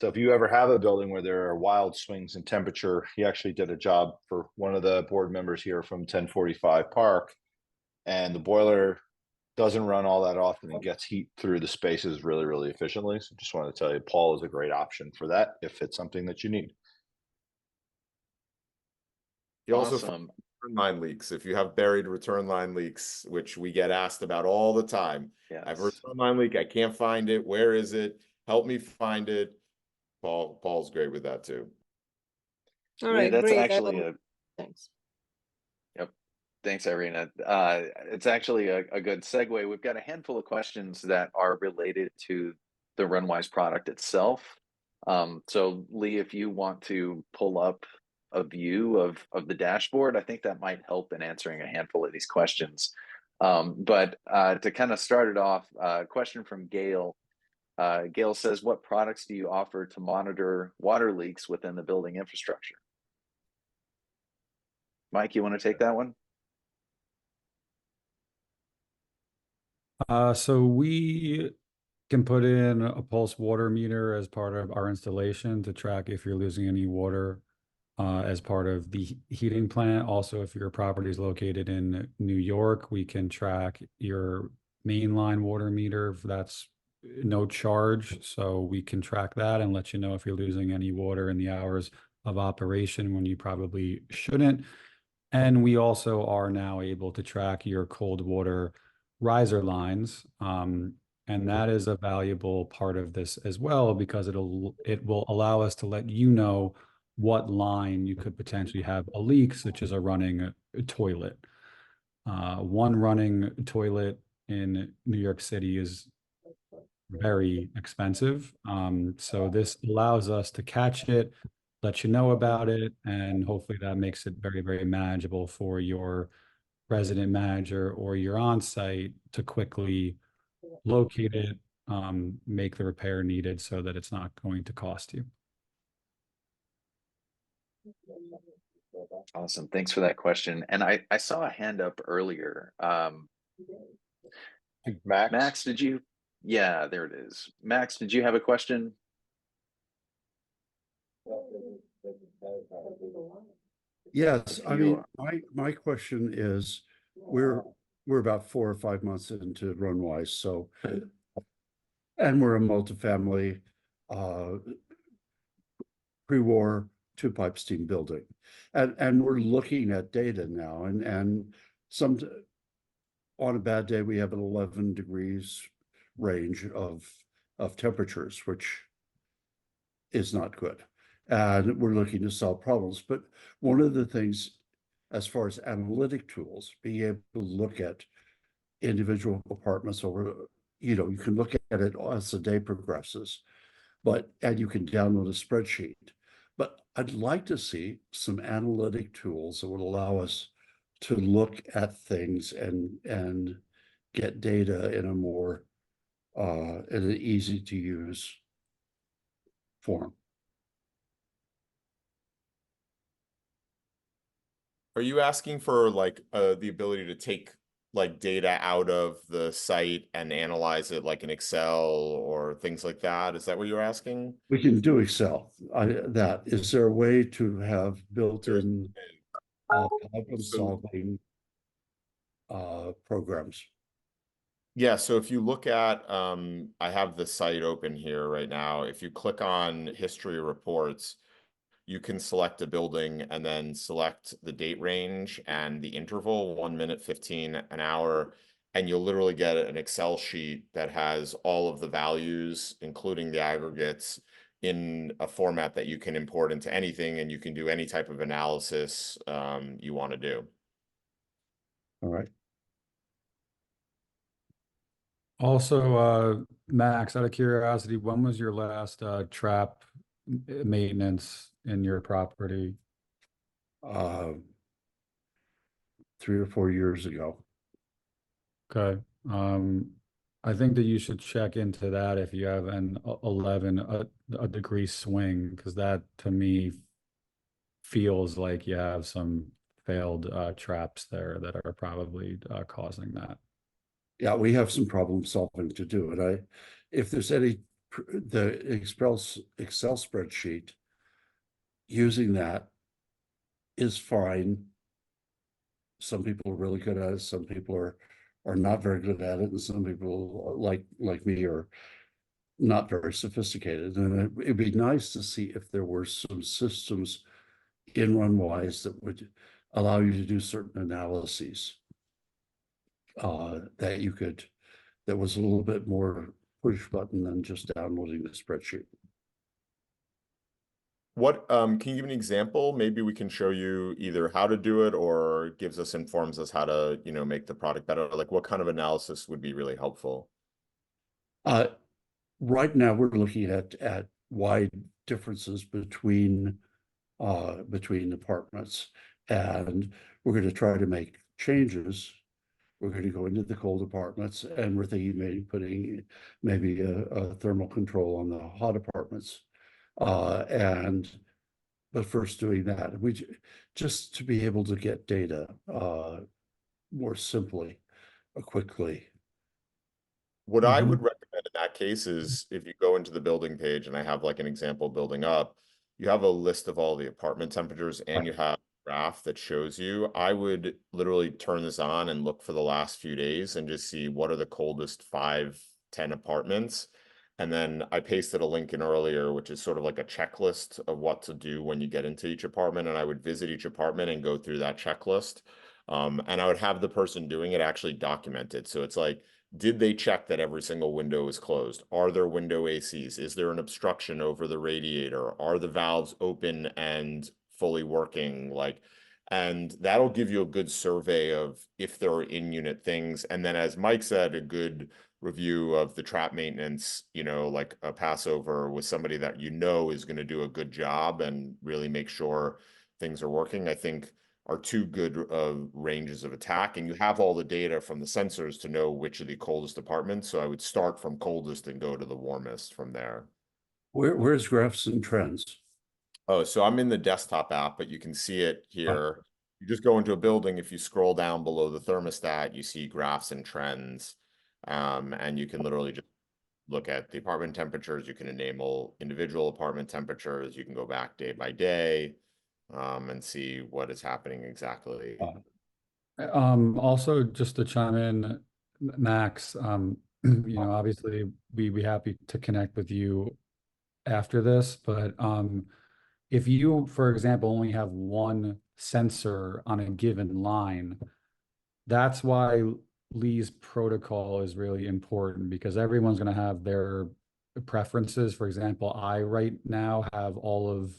So if you ever have a building where there are wild swings in temperature, he actually did a job for one of the board members here from 1045 Park, and the boiler doesn't run all that often and gets heat through the spaces really, really efficiently. So just wanted to tell you, Paul is a great option for that if it's something that you need. He also found return line leaks. If you have buried return line leaks, which we get asked about all the time, I have a return line leak, I can't find it. Where is it? Help me find it. Paul's great with that too. All right, that's great. actually Thanks. Yep. Thanks, Irina. It's actually a good segue. We've got a handful of questions that are related to the Runwise product itself. So Lee, if you want to pull up a view of the dashboard, I think that might help in answering a handful of these questions. But to kind of start it off, a question from Gail. Gail says, what products do you offer to monitor water leaks within the building infrastructure? Mike, you want to take that one? So we can put in a pulse water meter as part of our installation to track if you're losing any water as part of the heating plant. Also, if your property is located in New York, we can track your mainline water meter. That's no charge. So we can track that and let you know if you're losing any water in the hours of operation when you probably shouldn't. And we also are now able to track your cold water riser lines. And that is a valuable part of this as well, because it will allow us to let you know what line you could potentially have a leak, such as a running toilet. One running toilet in New York City is very expensive. So this allows us to catch it, let you know about it, and hopefully that makes it very, very manageable for your resident manager or your on-site to quickly locate it, make the repair needed so that it's not going to cost you. Awesome. Thanks for that question. And I saw a hand up earlier. Max? Max, did you? Yeah, there it is. Max, did you have a question? Yes, I You mean, my question is, we're about 4 or 5 months into Runwise, so, and we're a multifamily, pre-war two-pipe steam building, and we're looking at data now, and some, on a bad day we have an 11 degrees range of temperatures, which is not good. And we're looking to solve problems. But one of the things, as far as analytic tools, being able to look at individual apartments over, you can look at it as the day progresses, and you can download a spreadsheet. But I'd like to see some analytic tools that would allow us to look at things and get data in a more in an easy to use form. Are you asking for like the ability to take like data out of the site and analyze it like in Excel or things like that? Is that what you're asking? We can do Excel. Is there a way to have built-in problem solving programs? Yeah, so if you look at, I have the site open here right now. If you click on history reports, you can select a building and then select the date range and the interval, 1 minute, 15, an hour, and you'll literally get an Excel sheet that has all of the values, including the aggregates, in a format that you can import into anything, and you can do any type of analysis you want to do. All right. Also, Max, out of curiosity, when was your last trap maintenance in your property? 3 or 4 years ago. Okay. I think that you should check into that if you have an 11 a degree swing, because that to me feels like you have some failed traps there that are probably causing that. Yeah, we have some problem solving to do. And if there's the Excel spreadsheet, using that is fine. Some people are really good at it. Some people are not very good at it. And some people like me are not very sophisticated. And it'd be nice to see if there were some systems in Runwise that would allow you to do certain analyses that was a little bit more push button than just downloading the spreadsheet. What can you give an example? Maybe we can show you either how to do it or informs us how to, make the product better. Like what kind of analysis would be really helpful? Right now we're looking at wide differences between apartments, and we're going to try to make changes. We're going to go into the cold apartments, and we're thinking maybe putting a thermal control on the hot apartments. But first doing that, just to be able to get data more simply, quickly. What I would recommend in that case is if you go into the building page, and I have like an example building up, you have a list of all the apartment temperatures and you have a graph that shows you. I would literally turn this on and look for the last few days and just see what are the coldest 5, 10 apartments. And then I pasted a link in earlier, which is sort of like a checklist of what to do when you get into each apartment. And I would visit each apartment and go through that checklist. And I would have the person doing it actually documented. So it's like, did they check that every single window is closed? Are there window ACs? Is there an obstruction over the radiator? Are the valves open and fully working? Like, and that'll give you a good survey of if there are in-unit things. And then, as Mike said, a good review of the trap maintenance, you know, like a passover with somebody that you know is going to do a good job and really make sure things are working. I think are two good ranges of attack, and you have all the data from the sensors to know which are the coldest apartments. So I would start from coldest and go to the warmest from there. Where's graphs and trends? Oh, so I'm in the desktop app, but you can see it here. You just go into a building. If you scroll down below the thermostat, you see graphs and trends. And you can literally just look at the apartment temperatures. You can enable individual apartment temperatures. You can go back day by day and see what is happening exactly. Also, just to chime in, Max, you know, obviously we'd be happy to connect with you after this, but if you, for example, only have one sensor on a given line, that's why Lee's protocol is really important, because everyone's going to have their preferences. For example, I right now have all of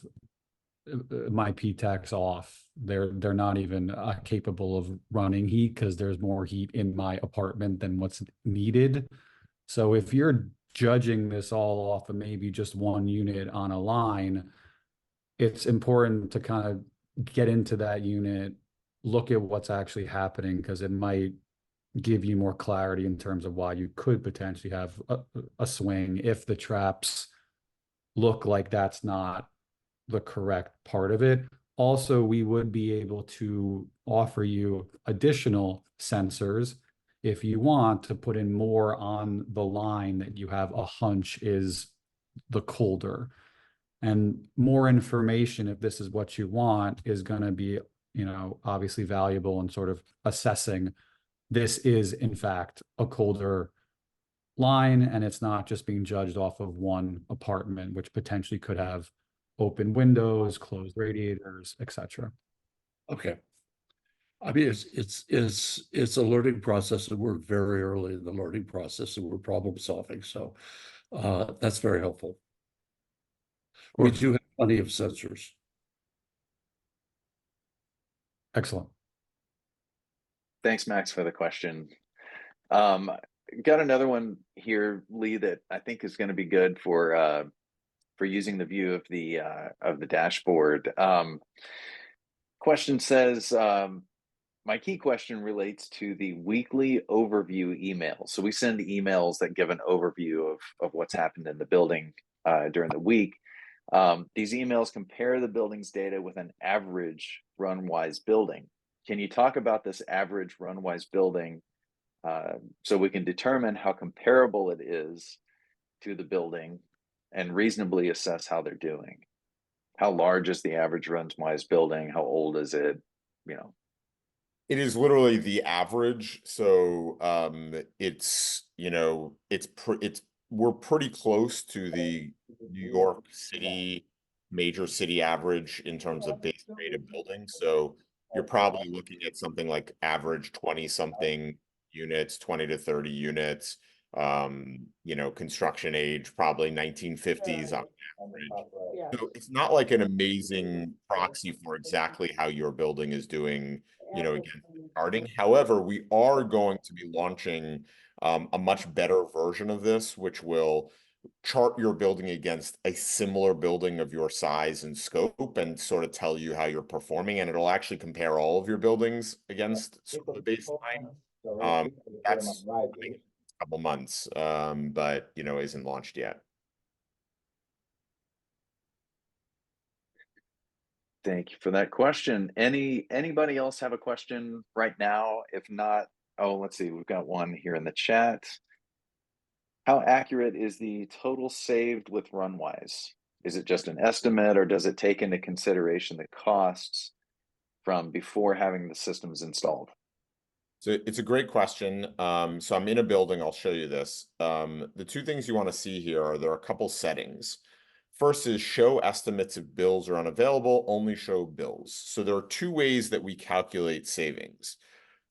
my PTACs off. They're not even capable of running heat because there's more heat in my apartment than what's needed. So if you're judging this all off of maybe just one unit on a line, it's important to kind of get into that unit, look at what's actually happening, because it might give you more clarity in terms of why you could potentially have a swing if the traps look like that's not the correct part of it. Also, we would be able to offer you additional sensors if you want to put in more on the line that you have a hunch is the colder. And more information, if this is what you want, is going to be, you know, obviously valuable in sort of assessing this is in fact a colder line, and it's not just being judged off of one apartment, which potentially could have open windows, closed radiators, etc. Okay. I mean, it's a learning process, and we're very early in the learning process, and we're problem solving. So that's very helpful. We do have plenty of sensors. Excellent. Thanks, Max, for the question. Got another one here, Lee, that I think is going to be good for using the view of the dashboard. Question says, my key question relates to the weekly overview email. So we send emails that give an overview of what's happened in the building during the week. These emails compare the building's data with an average Runwise building. Can you talk about this average Runwise building so we can determine how comparable it is to the building and reasonably assess how they're doing? How large is the average Runwise building? How old is it? You know, it is literally the average. So it's, you know, we're pretty close to the New York City major city average in terms of base rate of buildings. So you're probably looking at something like average 20 something units, 20 to 30 units. You know, construction age probably 1950s on average. So it's not like an amazing proxy for exactly how your building is doing, you know, again, starting. However, we are going to be launching a much better version of this, which will chart your building against a similar building of your size and scope and sort of tell you how you're performing. And it'll actually compare all of your buildings against sort of the baseline. That's a couple months, but, you know, isn't launched yet. thank you for that question. Anybody else have a question right now? If not, oh, let's see, we've got one here in the chat. How accurate is the total saved with Runwise? Is it just an estimate, or does it take into consideration the costs from before having the systems installed? So it's a great question. So I'm in a building, I'll show you this. The two things you want to see here are there are a couple settings. First is show estimates if bills are unavailable, only show bills. So there are two ways that we calculate savings.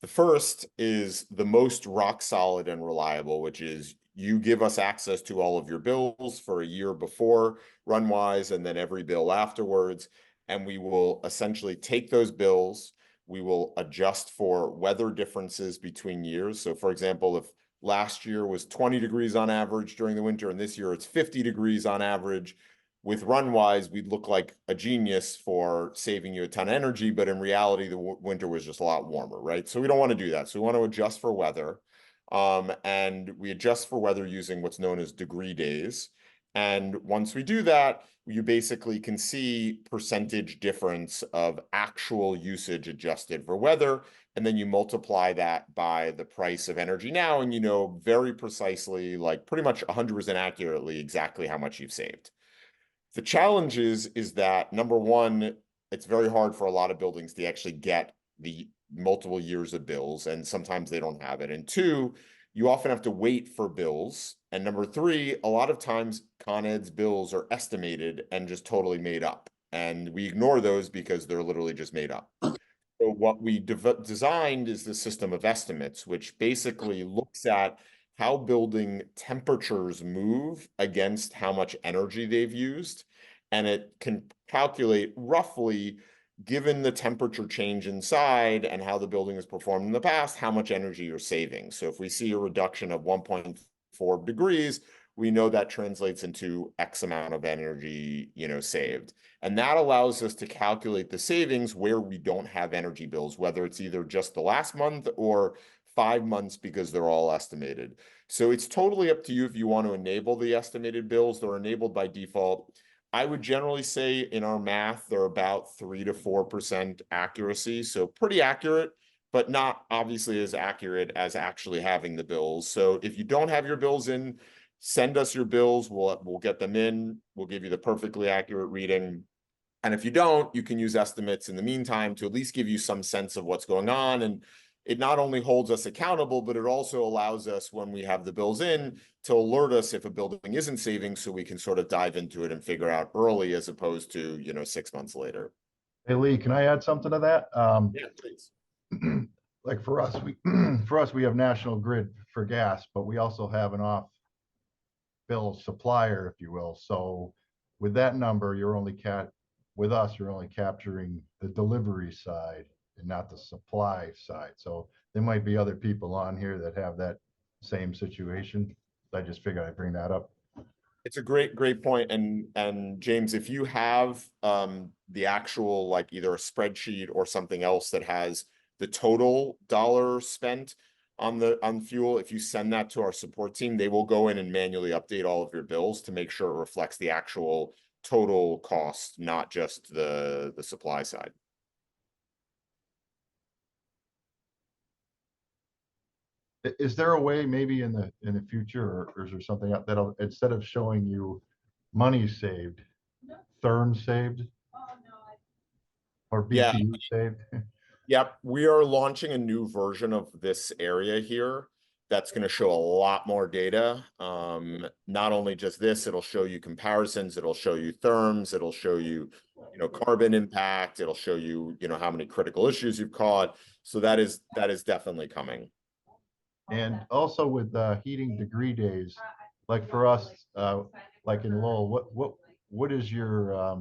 The first is the most rock solid and reliable, which is you give us access to all of your bills for a year before Runwise and then every bill afterwards. And we will essentially take those bills, we will adjust for weather differences between years. So for example, if last year was 20 degrees on average during the winter and this year it's 50 degrees on average, with Runwise, we'd look like a genius for saving you a ton of energy, but in reality, the winter was just a lot warmer, right? So we don't want to do that. So we want to adjust for weather. And we adjust for weather using what's known as degree days. And once we do that, you basically can see percentage difference of actual usage adjusted for weather. And then you multiply that by the price of energy now, and you know very precisely, like pretty much 100% accurately, exactly how much you've saved. The challenge is that, number one, it's very hard for a lot of buildings to actually get the multiple years of bills, and sometimes they don't have it. And two, you often have to wait for bills. And number three, a lot of times Con Ed's bills are estimated and just totally made up. And we ignore those because they're literally just made up. So what we designed is the system of estimates, which basically looks at how building temperatures move against how much energy they've used. And it can calculate roughly, given the temperature change inside and how the building has performed in the past, how much energy you're saving. So if we see a reduction of 1.4 degrees, we know that translates into X amount of energy, saved. And that allows us to calculate the savings where we don't have energy bills, whether it's either just the last month or 5 months, because they're all estimated. So it's totally up to you if you want to enable the estimated bills. They're enabled by default. I would generally say in our math, they're about 3 to 4% accuracy. So pretty accurate, but not obviously as accurate as actually having the bills. So if you don't have your bills in, send us your bills. We'll get them in. We'll give you the perfectly accurate reading. And if you don't, you can use estimates in the meantime to at least give you some sense of what's going on. And it not only holds us accountable, but it also allows us, when we have the bills in, to alert us if a building isn't saving, so we can sort of dive into it and figure out early, as opposed to 6 months later. Hey, Lee, can I add something to that? Yeah, please. Like for us, we have National Grid for gas, but we also have an off bill supplier, if you will. So with that number, you're only capturing the delivery side and not the supply side. So there might be other people on here that have that same situation. I just figured I'd bring that up. It's a great point. And James, if you have the actual, like either a spreadsheet or something else that has the total dollar spent on fuel, if you send that to our support team, they will go in and manually update all of your bills to make sure it reflects the actual total cost, not just the supply side. Is there a way maybe in the future, or is there something out that'll, instead of showing you money saved, therm saved? Or BTU saved? Yep, we are launching a new version of this area here that's going to show a lot more data. Not only just this, it'll show you comparisons, it'll show you therms, it'll show you, carbon impact, it'll show you, how many critical issues you've caught. So that is definitely coming. And also with heating degree days, like for us, like in Lowell, what is your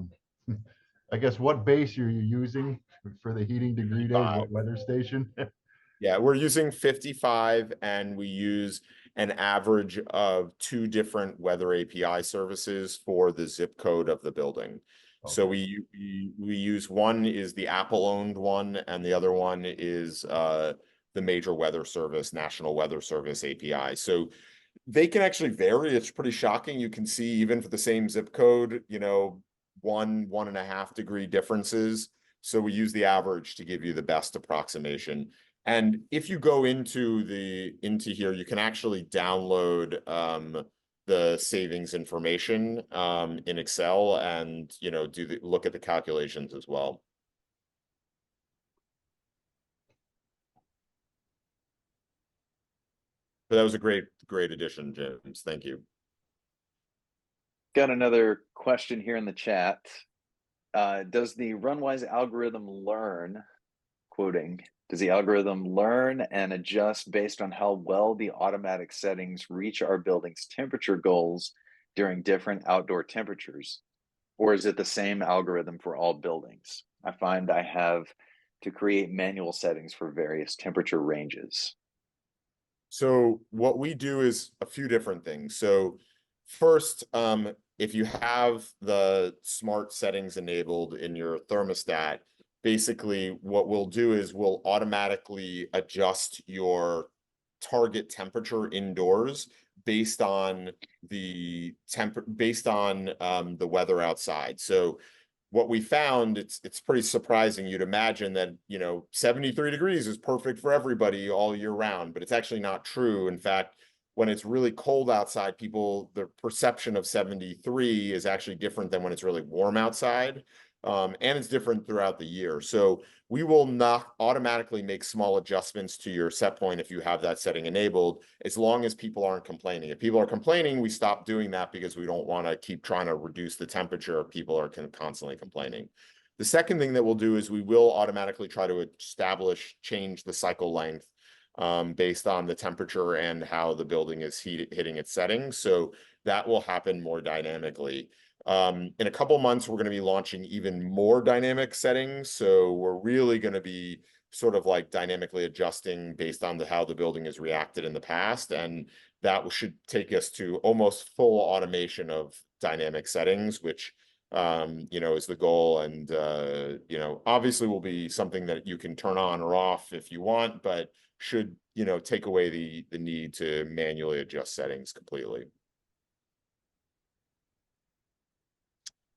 I guess what base are you using for the heating degree days? What weather station? Yeah, we're using 55, and we use an average of 2 different weather API services for the zip code of the building. Okay. So we use, one is the Apple-owned one, and the other one is the major weather service, National Weather Service API. So they can actually vary. It's pretty shocking. You can see even for the same zip code, 1.5 degree differences. So we use the average to give you the best approximation. And if you go into here, you can actually download the savings information in Excel and, you know, look at the calculations as well. But that was a great addition, James. Thank you. Got another question here in the chat. Does the Runwise algorithm learn, quoting, does the algorithm learn and adjust based on how well the automatic settings reach our building's temperature goals during different outdoor temperatures? Or is it the same algorithm for all buildings? I find I have to create manual settings for various temperature ranges. So what we do is a few different things. So first, if you have the smart settings enabled in your thermostat, basically what we'll do is we'll automatically adjust your target temperature indoors based on the weather outside. So what we found, it's pretty surprising. You'd imagine that, you know, 73 degrees is perfect for everybody all year round, but it's actually not true. In fact, when it's really cold outside, the perception of 73 is actually different than when it's really warm outside. And it's different throughout the year. So we will not automatically make small adjustments to your set point if you have that setting enabled, as long as people aren't complaining. If people are complaining, we stop doing that because we don't want to keep trying to reduce the temperature if people are constantly complaining. The second thing that we'll do is we will automatically try to change the cycle length based on the temperature and how the building is hitting its settings. So that will happen more dynamically. In a couple months, we're going to be launching even more dynamic settings. So we're really going to be sort of like dynamically adjusting based on how the building has reacted in the past. And that should take us to almost full automation of dynamic settings, which, you know, is the goal. And, you know, obviously will be something that you can turn on or off if you want, but should, you know, take away the need to manually adjust settings completely.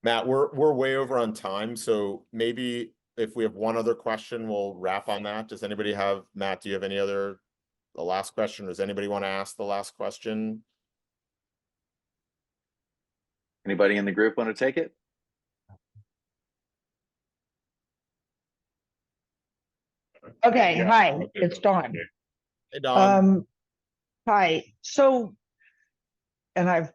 Matt, we're way over on time, so maybe if we have one other question, we'll wrap on that. Does anybody have, Matt, do you have the last question? Does anybody want to ask the last question? Anybody in the group want to take it? Okay, Yeah. hi, it's Dawn. Hey, Dawn. Hi, so, and I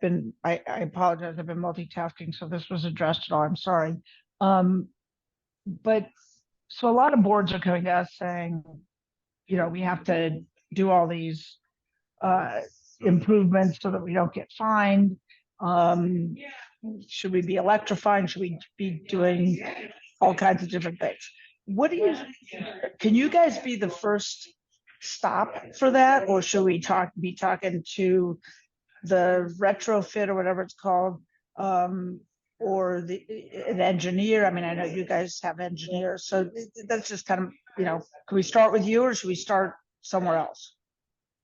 apologize, I've been multitasking, so this was addressed at all, I'm sorry. But, so a lot of boards are coming to us saying, you know, we have to do all these improvements so that we don't get fined. Should we be electrifying? Should we be doing all kinds of different things? Can you guys be the first stop for that? Or should we be talking to the retrofit or whatever it's called, or an engineer? I mean, I know you guys have engineers, so that's just kind of, you know, can we start with you or should we start somewhere else?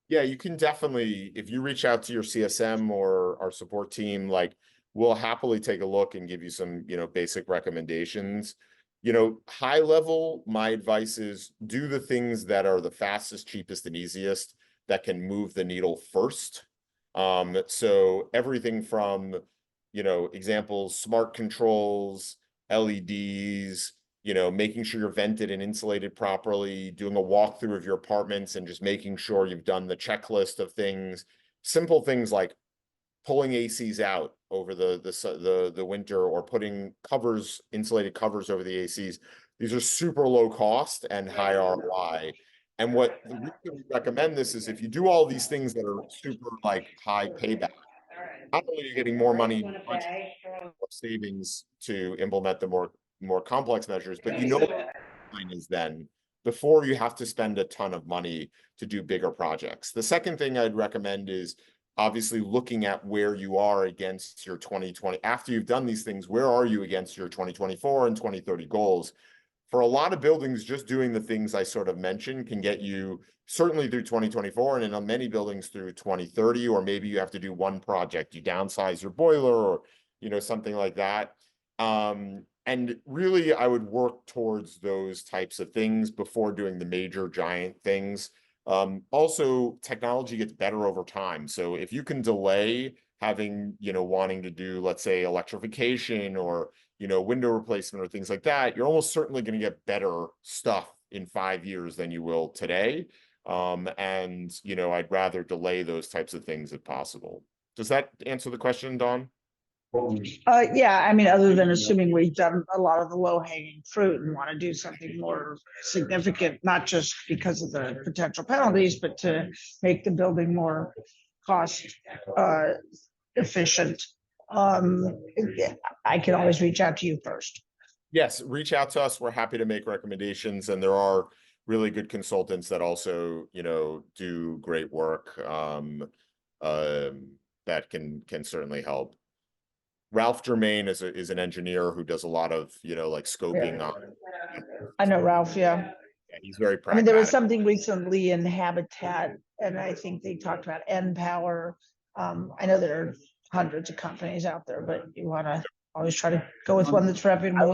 Yeah, you can definitely, if you reach out to your CSM or our support team, like we'll happily take a look and give you some, you know, basic recommendations. You know, high level, my advice is do the things that are the fastest, cheapest, and easiest that can move the needle first. So everything from, you know, examples, smart controls, LEDs, you know, making sure you're vented and insulated properly, doing a walkthrough of your apartments and just making sure you've done the checklist of things, simple things like pulling ACs out over the winter or putting insulated covers over the ACs. These are super low cost and high ROI. And what the reason we recommend this is if you do all these things that are super like high payback, not only are you getting more money, more savings to implement the more complex measures, but you know what the line is then before you have to spend a ton of money to do bigger projects. The second thing I'd recommend is obviously looking at where you are against your 2020. After you've done these things, where are you against your 2024 and 2030 goals? For a lot of buildings, just doing the things I sort of mentioned can get you certainly through 2024 and in many buildings through 2030, or maybe you have to do one project, you downsize your boiler or, you know, something like that. And really, I would work towards those types of things before doing the major giant things. Also, technology gets better over time. So if you can delay having, wanting to do, let's say, electrification or, window replacement or things like that, you're almost certainly going to get better stuff in 5 years than you will today. And, I'd rather delay those types of things if possible. Does that answer the question, Dawn? Yeah, I mean, other than assuming we've done a lot of the low hanging fruit and want to do something more significant, not just because of the potential penalties, but to make the building more cost efficient. I can always reach out to you first. Yes, reach out to us. We're happy to make recommendations, and there are really good consultants that also, do great work that can certainly help. Ralph Germain is an engineer who does a lot of, like scoping on. I know Ralph, yeah. Yeah, he's very pragmatic. I mean, there was something recently in Habitat, and I think they talked about N-Power. I know there are hundreds of companies out there, but you want to always try to go with one that's reputable.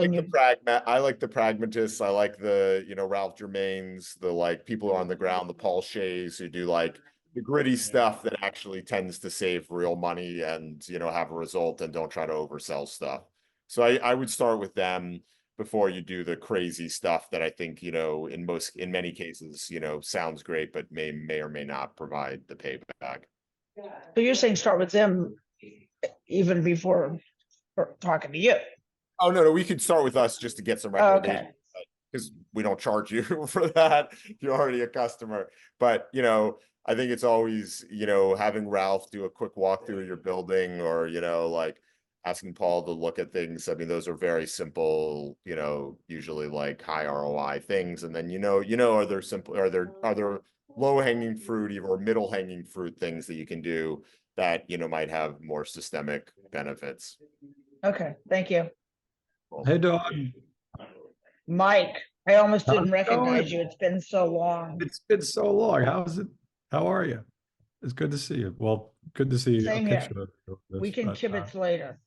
I like the pragmatists. I like the, Ralph Germains, the like people on the ground, the Paul Shays who do like the gritty stuff that actually tends to save real money and, have a result and don't try to oversell stuff. So I would start with them before you do the crazy stuff that I think, in many cases, sounds great, but may or may not provide the payback. So you're saying start with them even before talking to you? Oh, no, we could start with us just to get some recommendations. Okay. Because we don't charge you for that. You're already a customer. But, I think it's always, having Ralph do a quick walkthrough of your building or, like asking Paul to look at things. I mean, those are very simple, usually like high ROI things. And then, are there low hanging fruit or middle hanging fruit things that you can do that, might have more systemic benefits. Okay. Thank you. Hey, Dawn. Mike, I almost didn't recognize you. It's been so long. It's been so long. How's it? How are you? It's good to see you. Well, good to see Same a here. picture of this, We can kibitz later.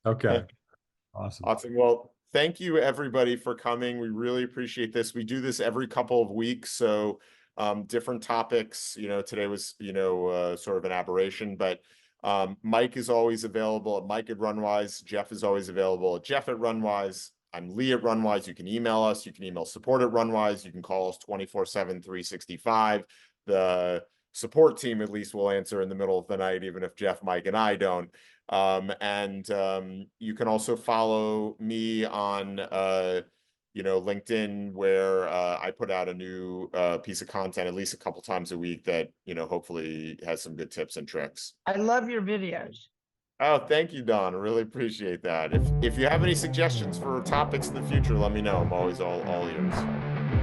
Okay. Awesome. Well, thank you everybody for coming. We really appreciate this. We do this every couple of weeks. So different topics, today was, sort of an aberration, but Mike is always available at Mike at Runwise. Jeff is always available at Jeff at Runwise. I'm Lee at Runwise. You can email us. You can email support at Runwise. You can call us 24/7, 365. The support team at least will answer in the middle of the night, even if Jeff, Mike, and I don't. You can also follow me on, LinkedIn, where I put out a new piece of content at least a couple times a week that, hopefully has some good tips and tricks. I love your videos. Oh, thank you, Don. I really appreciate that. If you have any suggestions for topics in the future, let me know. I'm always all ears.